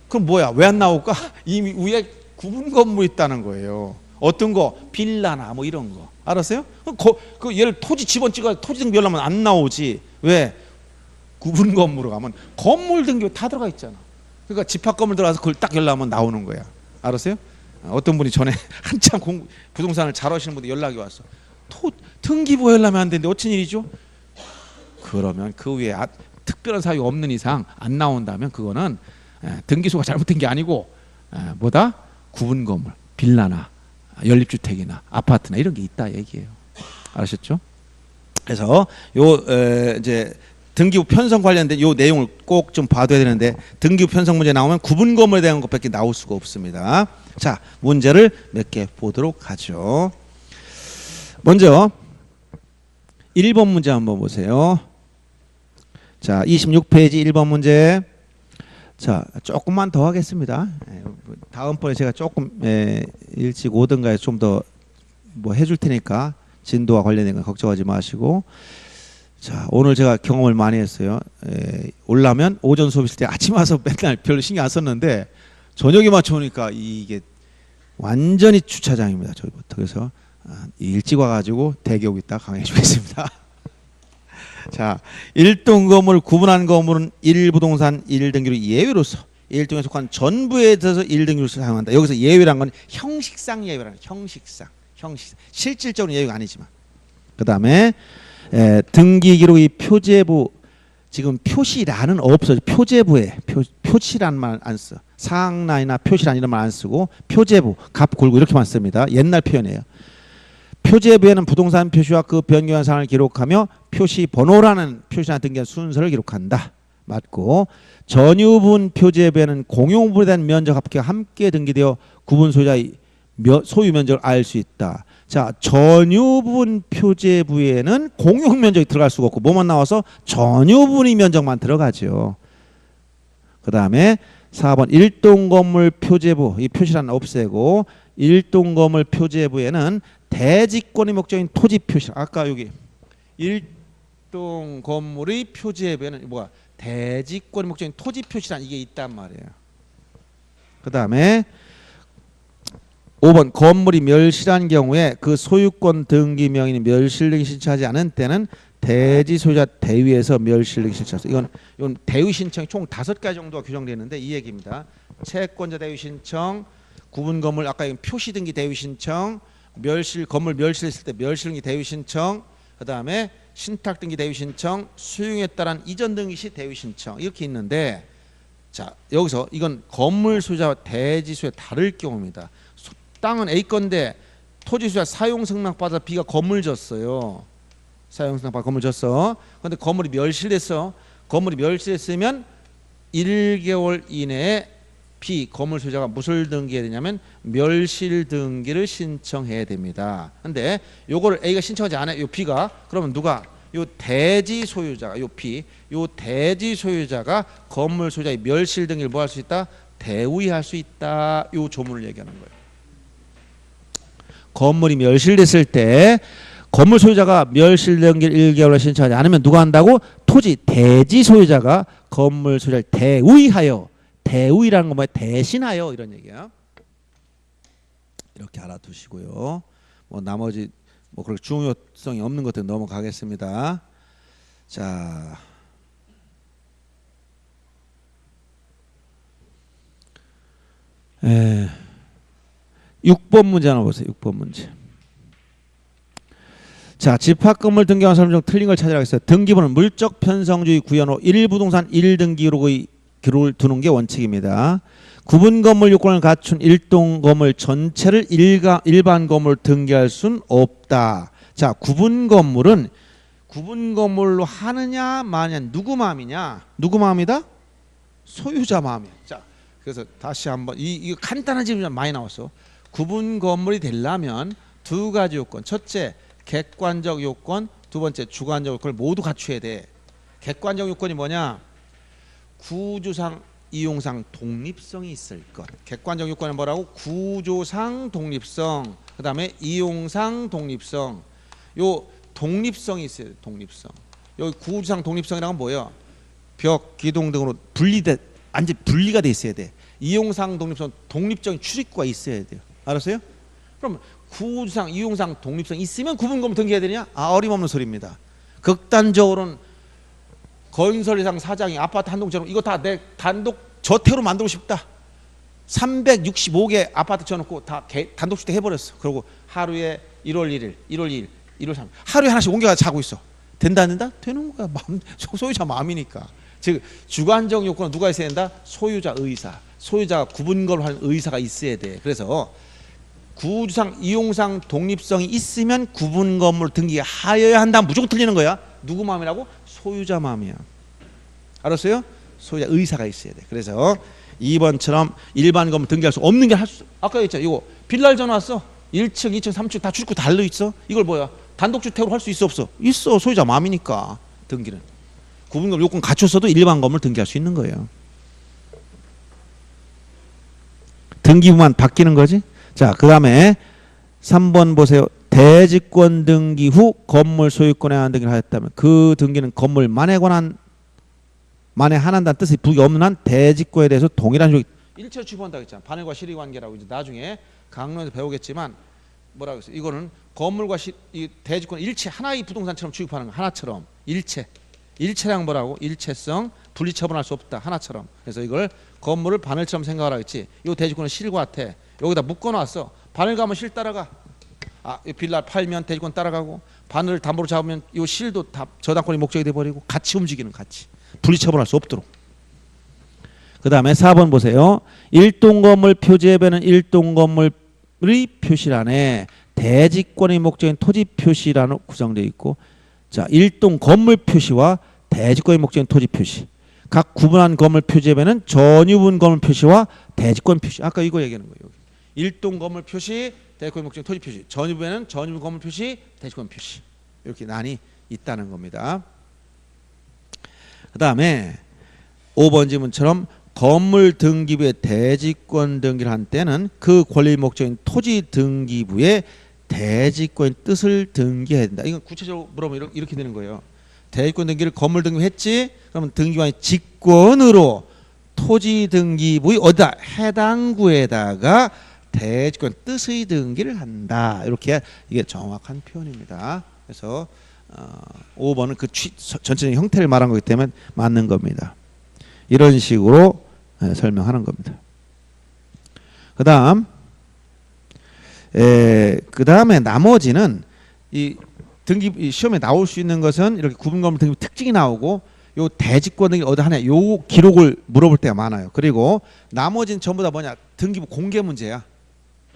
그럼 뭐야? 왜 안 나올까? 이미 위에 구분 건물이 있다는 거예요. 어떤 거? 빌라나 뭐 이런 거. 알았어요? 그 예를 토지 집원 찍어 토지 등기 열라면 안 나오지. 왜? 구분 건물로 가면 건물 등기 다 들어가 있잖아. 그러니까 집합 건물 들어가서 그걸 딱 열라면 나오는 거야. 알았어요? 어떤 분이 전에 한참 부동산을 잘 하시는 분이 연락이 왔어. 등기부 열라면 안 되는데 어쩐 일이죠? 그러면 그 위에 특별한 사유가 없는 이상 안 나온다면 그거는 등기소가 잘못된 게 아니고 뭐다? 구분 건물, 빌라나 연립주택이나 아파트나 이런 게 있다 얘기예요. 아셨죠? 그래서 이제 등기부 편성 관련된 요 내용을 꼭 좀 봐둬야 되는데 등기부 편성 문제 나오면 구분 건물에 대한 것밖에 나올 수가 없습니다. 자, 문제를 몇 개 보도록 하죠. 먼저 1번 문제 한번 보세요. 자, 26페이지 1번 문제. 자, 조금만 더 하겠습니다. 다음번에 제가 조금 일찍 오든가 좀 더 뭐 해줄 테니까 진도와 관련된 건 걱정하지 마시고. 자, 오늘 제가 경험을 많이 했어요. 올라면 오전 수업 있을 때 아침 와서 맨날 별로 신경 안 썼는데 저녁에 맞춰오니까 이게 완전히 주차장입니다. 저희부터. 그래서 일찍 와가지고 대기하고 있다 강의해 주겠습니다. 자, 1동 건물 구분한 건물은 1부동산 1등기로 예외로서 1동에 속한 전부에 대해서 1등기로 사용한다. 여기서 예외란 건 형식상 예외라는 형식상. 실질적으로 예외가 아니지만. 그 다음에 등기 기록의 표제부, 지금 표시란은 없어요. 표제부에 표시란 말 안 써. 사항란이나 표시란 이런 말 안 쓰고 표제부, 갑 골고 이렇게만 씁니다. 옛날 표현이에요. 표제부에는 부동산 표시와 그 변경한 사항을 기록하며 표시 번호라는 표시나 등기한 순서를 기록한다. 맞고, 전유분 표제부에는 공용분에 대한 면적 합계가 함께 등기되어 구분 소유자의 소유 면적을 알 수 있다. 자, 전유분 표제부에는 공용 면적이 들어갈 수가 없고 뭐만 나와서 전유분의 면적만 들어가죠. 그 다음에 4번 1동 건물 표제부, 이 표시란 없애고 1동 건물 표제부에는 대지권의 목적인 토지 표시란, 아까 여기 1동 건물의 표제부에는 뭐야? 대지권의 목적인 토지 표시란 이게 있단 말이에요. 그 다음에 5번 건물이 멸실한 경우에 그 소유권 등기 명의인 멸실등기 신청하지 않은 때는 대지 소유자 대위에서 멸실등기 신청하죠. 이건 대위 신청이 총 5가지 정도가 규정되어 있는데 이 얘기입니다. 채권자 대위 신청, 구분 건물 아까 표시 등기 대위 신청, 건물 멸실했을 때 멸실등기 대위 신청, 그 다음에 신탁 등기 대위 신청, 수용에 따른 이전 등기 시 대위 신청 이렇게 있는데, 자, 여기서 이건 건물 소유자와 대지 소유자 다를 경우입니다. 땅은 A 건데 토지 소유자 사용 승낙 받아 B가 건물 졌어요. 사용 승낙 받아 건물 졌어. 그런데 건물이 멸실됐어. 건물이 멸실했으면 1개월 이내에 B 건물 소유자가 무엇을 등기해야 되냐면 멸실 등기를 신청해야 됩니다. 근데 요거를 A가 신청하지 않아요. 요 B가. 그러면 누가? 요 대지 소유자가, 요 B, 요 대지 소유자가 건물 소유자의 멸실 등기를 뭐 할 수 있다? 대위할 수 있다. 요 조문을 얘기하는 거예요. 건물이 멸실됐을 때 건물 소유자가 멸실 등기를 1개월에 신청하지 않으면 누가 한다고? 토지 대지 소유자가 건물 소유자를 대위하여, 대위라는 건 뭐야? 대신하여 이런 얘기야. 이렇게 알아두시고요. 뭐 나머지 뭐 그렇게 중요성이 없는 것들 넘어가겠습니다. 자, 에. 6번 문제 하나 보세요. 6번 문제. 자, 집합건물 등기관 설명 중 틀린 걸 찾으라고 했어요. 등기부는 물적 편성주의 구현호 1부동산 1등기록의 기록을 두는 게 원칙입니다. 구분 건물 요건을 갖춘 1동 건물 전체를 일반 건물 등기할 수는 없다. 자, 구분 건물은 구분 건물로 하느냐 마느냐 누구 마음이냐? 누구 마음이다? 소유자 마음이야. 자, 그래서 다시 한번 이거 간단한 질문 많이 나왔어. 구분 건물이 되려면 2가지 요건. 첫째, 객관적 요건. 2번째, 주관적 요건을 모두 갖춰야 돼. 객관적 요건이 뭐냐? 구조상, 이용상 독립성이 있을 것. 객관적 요건은 뭐라고? 구조상 독립성. 그 다음에 이용상 독립성. 요 독립성이 있어야 돼. 독립성. 여기 구조상 독립성이라는 건 뭐예요? 벽, 기둥 등으로 완전 분리가 돼 있어야 돼. 이용상 독립성, 독립적인 출입구가 있어야 돼요. 알았어요? 그럼 구조상, 이용상 독립성 있으면 구분 건물 등기해야 되냐? 어림없는 소리입니다. 극단적으로는 건설회상 사장이 아파트 한 동처럼 이거 다 내 단독 저택으로 만들고 싶다. 365개 아파트 쳐놓고 다 단독 주택 해버렸어. 그리고 하루에 1월 1일, 1월 2일, 1월 3일 하루에 하나씩 옮겨가 자고 있어. 된다 안 된다? 되는 거야. 소유자 마음이니까. 즉 주관적 요건은 누가 있어야 된다? 소유자 의사. 소유자가 구분 건물을 하는 의사가 있어야 돼. 그래서 구조상, 이용상 독립성이 있으면 구분 건물 등기하여야 한다. 무조건 틀리는 거야. 누구 마음이라고? 소유자 마음이야. 알았어요? 소유자 의사가 있어야 돼. 그래서 2번처럼 일반 건물 등기할 수 없는 게 아까 했잖아. 이거 빌라를 전화 왔어. 1층, 2층, 3층 다 출입구 달려 있어. 이걸 뭐야? 단독주택으로 할 수 있어 없어? 있어. 소유자 마음이니까. 등기는 구분금 요건 갖췄어도 일반 건물 등기할 수 있는 거예요. 등기부만 바뀌는 거지. 자, 그 다음에 3번 보세요. 대지권 등기 후 건물 소유권에 관한 등기를 하였다면 그 등기는 건물 만에 한한다는 뜻이 부기 없는 한 대지권에 대해서 동일한 조기 일체로 취급한다고 했잖아. 반월과 실의 관계라고 이제 나중에 강론에서 배우겠지만 뭐라고 했어요? 이거는 건물과 이 대지권 일체 하나의 부동산처럼 취급하는 거. 하나처럼 일체량 뭐라고? 일체성 분리 처분할 수 없다. 하나처럼. 그래서 이걸 건물을 바늘처럼 생각하라 했지. 이 대지권은 실 같아. 여기다 묶어놨어. 바늘 가면 실 따라가. 이 빌라 팔면 대지권 따라가고 바늘을 담보로 잡으면 이 실도 다 저당권이 목적이 돼버리고 같이 움직이는 같이 분리 처분할 수 없도록. 그 다음에 4번 보세요. 일동 건물 표지에는 일동 건물의 표시란에 대지권의 목적인 토지 표시란으로 구성되어 있고, 자, 일동 건물 표시와 대지권의 목적인 토지 표시. 각 구분한 건물 표지에는 전유분 건물 표시와 대지권 표시. 아까 이거 얘기하는 거예요. 일동 건물 표시, 대지권의 목적인 토지 표시. 전유분에는 전유분 건물 표시, 대지권 표시. 이렇게 난이 있다는 겁니다. 그 다음에 5번 지문처럼 건물 등기부의 대지권 등기를 한 때는 그 권리 목적인 토지 등기부의 대지권의 뜻을 등기해야 된다. 이건 구체적으로 물어보면 이렇게 되는 거예요. 대지권 등기를 건물 등기했지? 그러면 등기관이 직권으로 토지 등기부의 어디다? 해당 구에다가 대지권 뜻의 등기를 한다. 이렇게 이게 정확한 표현입니다. 그래서 5번은 그 전체적인 형태를 말한 거기 때문에 맞는 겁니다. 이런 식으로 설명하는 겁니다. 그 다음에 나머지는 이 등기 시험에 나올 수 있는 것은 이렇게 구분건물 등기부 특징이 나오고 요 대지권 등기 어디 하냐 요 기록을 물어볼 때가 많아요. 그리고 나머지는 전부 다 뭐냐 등기부 공개 문제야.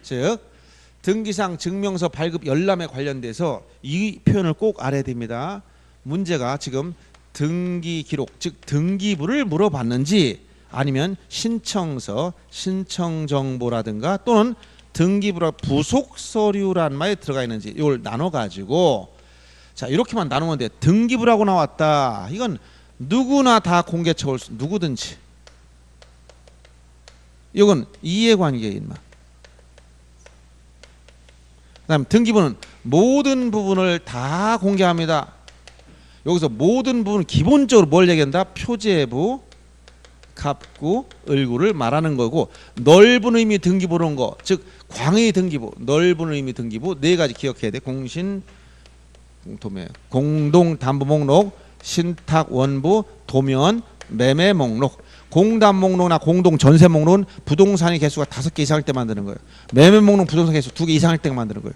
즉 등기상 증명서 발급 열람에 관련돼서 이 표현을 꼭 알아야 됩니다. 문제가 지금 등기 기록 즉 등기부를 물어봤는지 아니면 신청서 신청 정보라든가 또는 등기부라 부속 서류란 말이 들어가 있는지 이걸 나눠 가지고 자 이렇게만 나누면 돼. 등기부라고 나왔다. 이건 누구나 다 공개 처벌 누구든지. 이건 이해관계인만. 그다음 등기부는 모든 부분을 다 공개합니다. 여기서 모든 부분 기본적으로 뭘 얘기한다? 표제부, 갑구, 을구를 말하는 거고 넓은 의미 등기부라는 거, 즉 광의 등기부, 넓은 의미 등기부 네 가지 기억해야 돼. 공신, 공토매, 공동담보 목록, 신탁 원부, 도면, 매매 목록. 공담 목록이나 공동 전세 목록은 부동산의 개수가 5개 이상일 때 만드는 거예요. 매매 목록 부동산 개수 2개 이상일 때 만드는 거예요.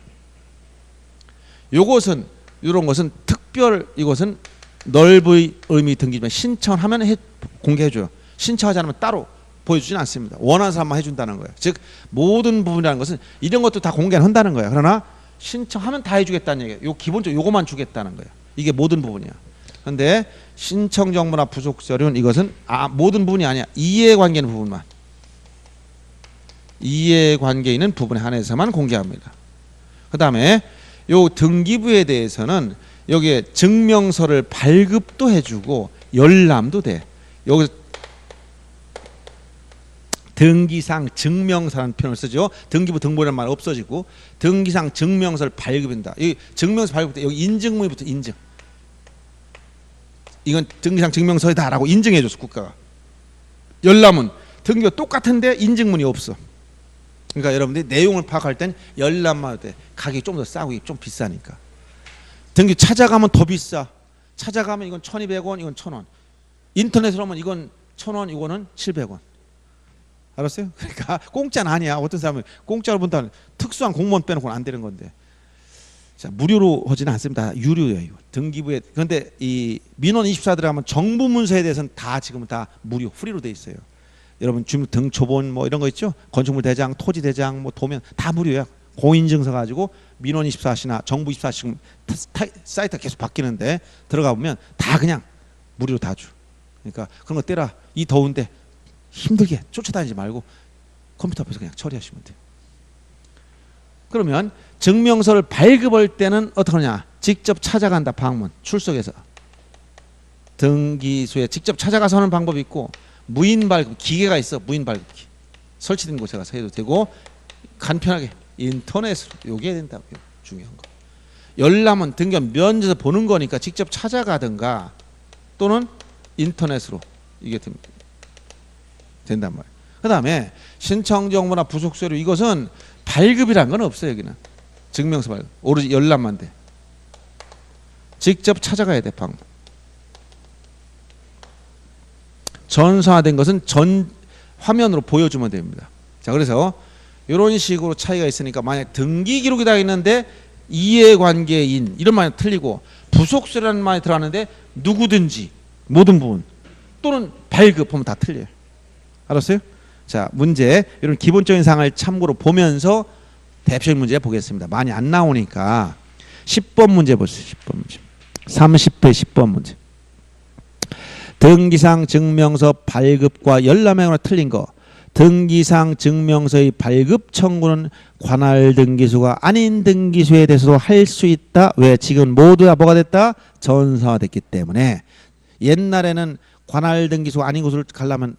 요것은 이런 것은 특별 이것은 넓의 의미 등기지만 신청하면 공개해줘요. 신청하지 않으면 따로 보여주지는 않습니다. 원하는 사람만 해준다는 거예요. 즉 모든 부분이라는 것은 이런 것도 다 공개를 한다는 거예요. 그러나 신청하면 다 해주겠다는 얘기예요. 요 기본적으로 요것만 주겠다는 거예요. 이게 모든 부분이야. 그런데 신청 정보나 부속 서류는 이것은 모든 부분이 아니야. 이해관계 있는 부분만. 이해관계 있는 부분에 한해서만 공개합니다. 그 다음에 요 등기부에 대해서는 여기에 증명서를 발급도 해주고 열람도 돼. 여기서 등기상 증명서라는 표현을 쓰죠. 등기부 등본이라는 말 없어지고 등기상 증명서를 발급한다. 이 증명서 발급 때 여기 인증문부터 인증. 이건 등기상 증명서이다라고 인증해줬어 국가가. 열람은 등기가 똑같은데 인증문이 없어. 그러니까 여러분들이 내용을 파악할 땐 열람만 돼. 가격이 좀 더 싸고 좀 비싸니까. 등기 찾아가면 더 비싸. 찾아가면 이건 1,200원, 이건 1,000원. 인터넷으로 하면 이건 1,000원, 이거는 700원. 알았어요? 그러니까 공짜는 아니야. 어떤 사람은 공짜로 본다는 특수한 공무원 빼놓고는 안 되는 건데. 자, 무료로 하지는 않습니다. 유료예요. 등기부에. 그런데 이 민원 24 들어가면 정부 문서에 대해서는 다 지금은 다 무료, 프리로 돼 있어요. 여러분 주민 등초본 뭐 이런 거 있죠? 건축물 대장, 토지 대장, 뭐 도면 다 무료야. 공인증서 가지고 민원 24시나 정부 24시 사이트가 계속 바뀌는데 들어가 보면 다 그냥 무료로 다 줘. 그러니까 그런 거 떼라. 이 더운데 힘들게 쫓아다니지 말고 컴퓨터 앞에서 그냥 처리하시면 돼요. 그러면 증명서를 발급할 때는 어떻게 하냐? 직접 찾아간다. 방문 출석해서 등기소에 직접 찾아가서 하는 방법이 있고 무인 발급 기계가 있어. 무인 발급기 설치된 곳에 가서 해도 되고 간편하게 인터넷으로 요게 해야 된다고요. 중요한 거. 열람은 등기 면접에서 보는 거니까 직접 찾아가든가 또는 인터넷으로 이게 된단 말이에요. 그 다음에 신청정보나 부속서류 이것은 발급이란 건 없어요. 여기는 증명서 발급 오로지 열람만 돼. 직접 찾아가야 돼. 방문. 전산화된 것은 전 화면으로 보여주면 됩니다. 자, 그래서 이런 식으로 차이가 있으니까 만약 등기 기록이 다 있는데 이해관계인 이런 말이 틀리고 부속서라는 말이 들어가는데 누구든지 모든 부분 또는 발급 보면 다 틀려요. 알았어요? 자, 문제 이런 기본적인 사항을 참고로 보면서 대표적인 문제 보겠습니다. 많이 안 나오니까 10번 문제 보세요. 10번 문제. 30회 10번 문제. 등기상 증명서 발급과 열람행위가 틀린 거. 등기상 증명서의 발급 청구는 관할 등기소가 아닌 등기소에 대해서도 할 수 있다. 왜? 지금 모두 다 뭐가 됐다? 전산화됐기 때문에. 옛날에는 관할 등기소가 아닌 곳을 가려면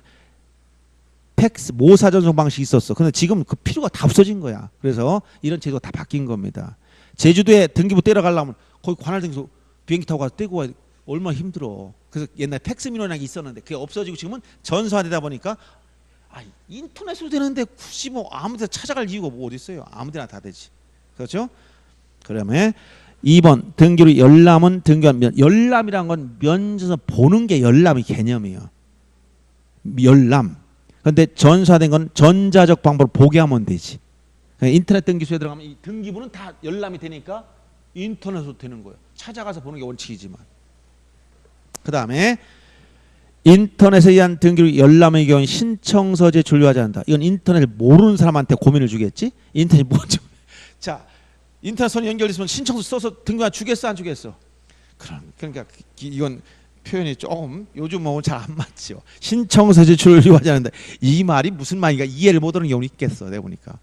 팩스 모사 전송 방식이 있었어. 근데 지금 그 필요가 다 없어진 거야. 그래서 이런 제도가 다 바뀐 겁니다. 제주도에 등기부 떼러 가려면 거기 관할 등기소 비행기 타고 가서 떼고 와야 얼마나 힘들어. 그래서 옛날에 팩스 민원이라는 게 있었는데 그게 없어지고 지금은 전산화되다 보니까 인터넷으로 되는데 굳이 뭐 아무 데나 찾아갈 이유가 뭐 어디 있어요. 아무 데나 다 되지. 그렇죠? 그러면 2번 등기로 열람은 등기한 열람이란 건 면접에서 보는 게 열람의 개념이에요. 열람. 그런데 전산화된 건 전자적 방법으로 보게 하면 되지. 인터넷 등기소에 들어가면 이 등기부는 다 열람이 되니까 인터넷으로 되는 거예요. 찾아가서 보는 게 원칙이지만. 그 다음에 인터넷에 의한 등기로 열람의 경우는 신청서제 준료하지 않는다. 이건 인터넷을 모르는 사람한테 고민을 주겠지. 인터넷 뭐죠? 자, 인터넷 선이 연결됐으면 신청서 써서 등기화 주겠어 안 주겠어? 그러니까 이건 표현이 조금 요즘 뭐 잘 안 맞죠. 신청서제 준료하지 않는다. 이 말이 무슨 말인가 이해를 못하는 경우 있겠어. 내가 보니까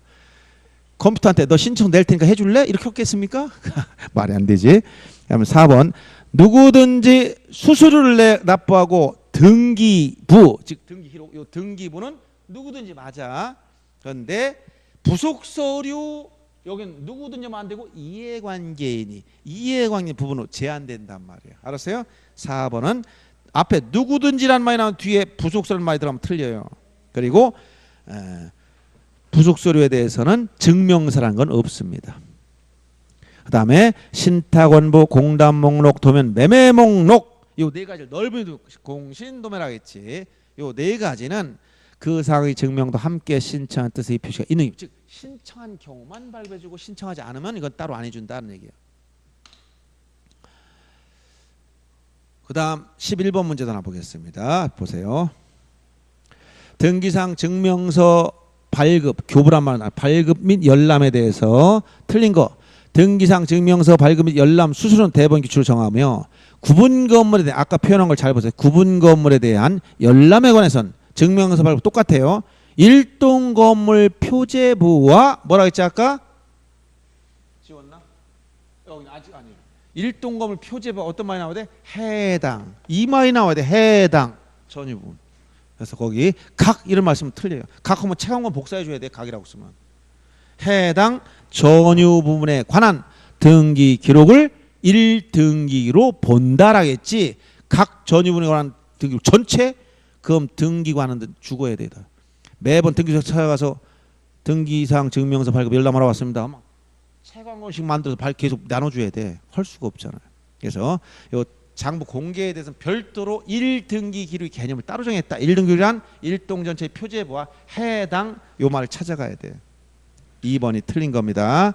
컴퓨터한테 너 신청 낼 테니까 해줄래? 이렇게 했겠습니까? 말이 안 되지. 그다음에 4번 누구든지 수수료를 납부하고 등기부 즉 등기 기록 요 등기부는 누구든지 맞아. 그런데 부속서류 여기는 누구든지만 안 되고 이해관계인이 이해관계 부분으로 제한된단 말이에요. 알았어요? 4번은 앞에 누구든지란 말이 나오면 뒤에 부속서라는 말이 들어가면 틀려요. 그리고 부속서류에 대해서는 증명서라는 건 없습니다. 그 다음에 신탁원부, 공단 목록, 도면, 매매 목록 요 네 가지를 넓은 공신도매라고 했지. 요 네 가지는 그 사항의 증명도 함께 신청한 뜻의 표시가 있는 즉 신청한 경우만 발급해주고 신청하지 않으면 이건 따로 안 해준다는 얘기예요. 그 다음 11번 문제도 하나 보겠습니다. 보세요. 등기상 증명서 발급, 교부란 말은 발급 및 열람에 대해서 틀린 거. 등기상 증명서 발급 및 열람 수수료는 대부분 규칙으로 정하며 구분 건물에 대한 아까 표현한 걸 잘 보세요. 구분 건물에 대한 열람에 관해서는 증명서 발급 똑같아요. 일동 건물 표제부와 뭐라고 했지 아까? 지웠나? 여기 아직 아니에요. 일동 건물 표제부 어떤 말이 나와야 돼? 해당. 이 말이 나와야 돼. 해당. 전유 부분. 그래서 거기 각 이런 말씀은 틀려요. 각 하면 체감권 복사해 줘야 돼. 각이라고 쓰면. 해당 전유 부분에 관한 등기 기록을 1등기로 본다라겠지. 각 전유 부분에 관한 등기 전체 그럼 등기관은 죽어야 되다. 매번 등기소 찾아가서 등기상 증명서 발급 열람하러 왔습니다. 체감권씩 만들어서 계속 나눠줘야 돼. 할 수가 없잖아요. 그래서 요 장부 공개에 대해서는 별도로 1등기 기록 개념을 따로 정했다. 1등기란 일동 전체 표제부와 해당 요 말을 찾아가야 돼. 2번이 틀린 겁니다.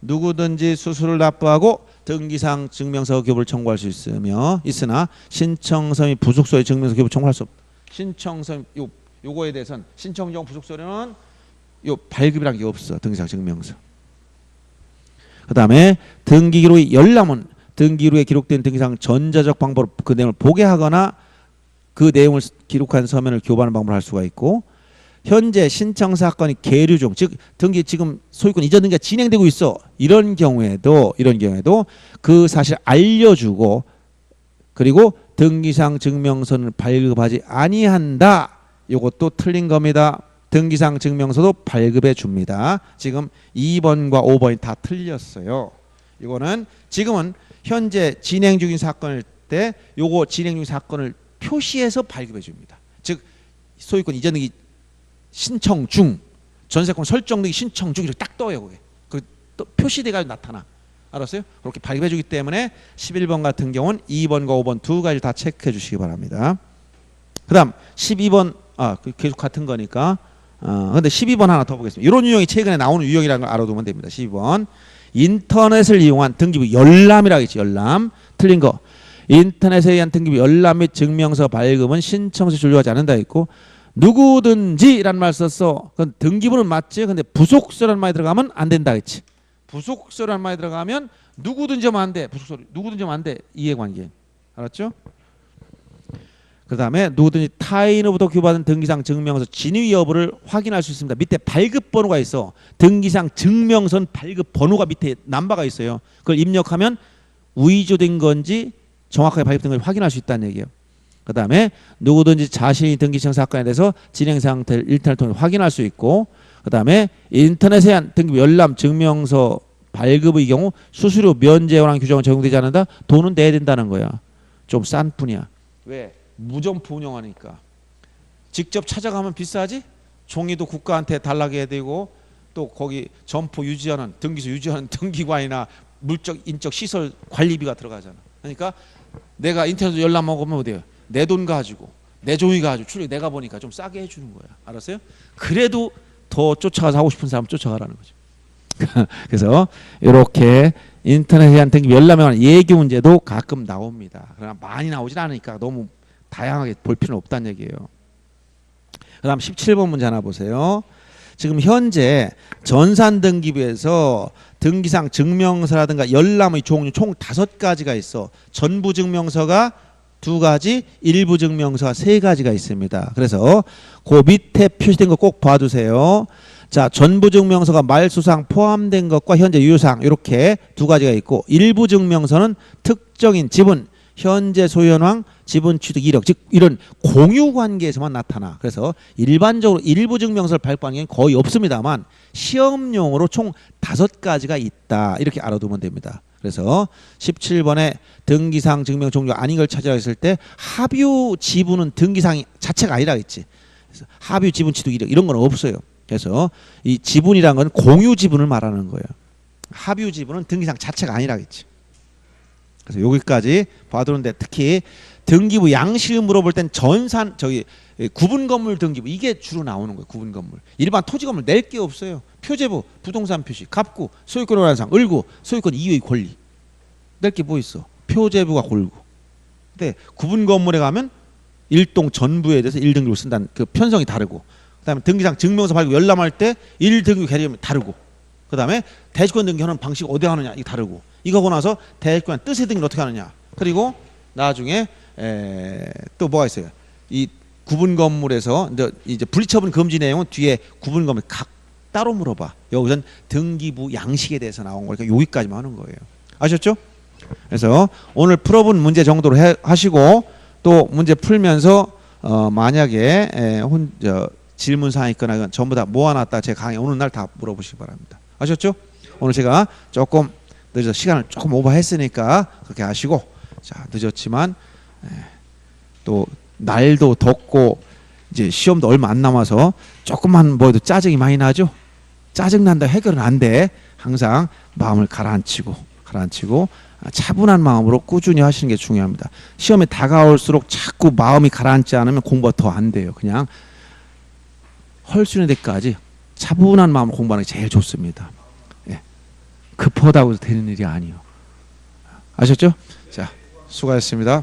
누구든지 수수료를 납부하고 등기상 증명서 교부를 청구할 수 있으나 신청서 및 부속서의 증명서 교부 청구할 수 없다. 신청서 요거에 대해서는 신청정 부속서류는 요 발급이라는 게 없어. 등기상 증명서. 그 다음에 등기 기록의 열람은 등기 기록에 기록된 등기상 전자적 방법으로 그 내용을 보게 하거나 그 내용을 기록한 서면을 교부하는 방법을 할 수가 있고 현재 신청 사건이 계류 중, 즉 등기 지금 소유권 이전 등기가 진행되고 있어. 이런 경우에도 그 사실 알려주고 그리고 등기상 증명서를 발급하지 아니한다. 이것도 틀린 겁니다. 등기상 증명서도 발급해 줍니다. 지금 2번과 5번이 다 틀렸어요. 이거는 지금은 현재 진행 중인 사건일 때 요거 진행 중인 사건을 표시해서 발급해 줍니다. 즉 소유권 이전 등기 신청 중, 전세권 설정 등기 신청 중 이렇게 딱 떠요. 그게 그 표시돼 가지고 나타나. 알았어요? 그렇게 발급해 주기 때문에 11번 같은 경우는 2번과 5번 두 가지 다 체크해 주시기 바랍니다. 그다음 12번 계속 같은 거니까 근데 12번 하나 더 보겠습니다. 이런 유형이 최근에 나오는 유형이라는 걸 알아두면 됩니다. 12번 인터넷을 이용한 등기부 열람이라고 했지. 열람. 틀린 거. 인터넷에 의한 등기부 열람 및 증명서 발급은 신청서 준료하지 않는다 했고 누구든지라는 말 썼어. 그건 등기부는 맞지. 근데 부속서라는 말이 들어가면 안 된다 했지. 부속서라는 말이 들어가면 누구든지 하면 안 돼. 부속서 누구든지 하면 안 돼. 이해관계. 알았죠? 그 다음에 누구든지 타인으로부터 교부받은 등기상 증명서 진위 여부를 확인할 수 있습니다. 밑에 발급 번호가 있어. 등기상 증명서는 발급 번호가 밑에 넘버가 있어요. 그걸 입력하면 위조된 건지 정확하게 발급된 걸 확인할 수 있다는 얘기예요. 그 다음에 누구든지 자신이 등기 신청 사건에 대해서 진행 상태를 인터넷 통해 확인할 수 있고 그 다음에 인터넷에 한 등기부 열람 증명서 발급의 경우 수수료 면제에 관한 규정은 적용되지 않는다. 돈은 내야 된다는 거야. 좀 싼 뿐이야. 왜? 무점포 운영하니까. 직접 찾아가면 비싸지? 종이도 국가한테 달라게 해야 되고 또 거기 점포 유지하는 등기소 유지하는 등기관이나 물적 인적 시설 관리비가 들어가잖아. 그러니까 내가 인터넷으로 열람 먹으면 어때요? 내 돈 가지고 내 종이 가지고 출력 내가 보니까 좀 싸게 해주는 거야. 알았어요? 그래도 더 쫓아가서 하고 싶은 사람 쫓아가라는 거죠. 그래서 이렇게 인터넷에 대한 등기 열람에 관한 예기 문제도 가끔 나옵니다. 그러나 많이 나오진 않으니까 너무 다양하게 볼 필요는 없다는 얘기예요. 그 다음 17번 문제 하나 보세요. 지금 현재 전산등기부에서 등기상 증명서라든가 열람의 종류 총 5가지가 있어. 전부증명서가 2가지, 일부증명서가 3가지가 있습니다. 그래서 그 밑에 표시된 거 꼭 봐두세요. 자, 전부증명서가 말소상 포함된 것과 현재 유효사항 이렇게 2가지가 있고 일부증명서는 특정인 지분, 현재 소유 현황, 지분 취득 이력 즉 이런 공유 관계에서만 나타나. 그래서 일반적으로 일부 증명서를 발급하는 게 거의 없습니다만 시험용으로 총 5가지가 있다. 이렇게 알아두면 됩니다. 그래서 17번에 등기상 증명 종류가 아닌 걸 찾으라 했을 때 합유 지분은 등기상 자체가 아니라 했지. 그래서 합유 지분 취득 이력 이런 건 없어요. 그래서 이 지분이란 건 공유 지분을 말하는 거예요. 합유 지분은 등기상 자체가 아니라겠지. 그래서 여기까지 봐두는데 특히 등기부 양식을 물어볼 땐 전산 구분 건물 등기부 이게 주로 나오는 거예요. 구분 건물. 일반 토지 건물 낼 게 없어요. 표제부, 부동산 표시, 갑구, 소유권 원한상, 을구, 소유권 이유의 권리. 낼 게 뭐 있어? 표제부가 골고. 근데 구분 건물에 가면 일동 전부에 대해서 1등급을 쓴다는 그 편성이 다르고. 그다음에 등기상 증명서 발급 열람할 때 1등급 개념이 다르고. 그다음에 대주권 등기하는 방식 어디 하느냐 이게 다르고. 이거 하고 나서 대주권 뜻의 등기를 어떻게 하느냐. 그리고 나중에 또 뭐가 있어요? 이 구분 건물에서 이제 분리처분 금지 내용은 뒤에 구분 건물 각 따로 물어봐. 여기선 등기부 양식에 대해서 나온 거니까 여기까지만 하는 거예요. 아셨죠? 그래서 오늘 풀어본 문제 정도로 하시고 또 문제 풀면서 만약에 질문 사항이 있거나 이건 전부 다 모아놨다 제 강의 오는 날 다 물어보시기 바랍니다. 아셨죠? 오늘 제가 조금 늦어서 시간을 조금 오버했으니까 그렇게 하시고 자 늦었지만 또 날도 덥고 이제 시험도 얼마 안 남아서 조금만 뭐해도 짜증이 많이 나죠. 짜증 난다 해결은 안 돼. 항상 마음을 가라앉히고 차분한 마음으로 꾸준히 하시는 게 중요합니다. 시험에 다가올수록 자꾸 마음이 가라앉지 않으면 공부가 더 안 돼요. 그냥 할 수 있는 데까지 차분한 마음으로 공부하는 게 제일 좋습니다. 예. 급하다고 해서 되는 일이 아니에요. 아셨죠? 자, 수고하셨습니다.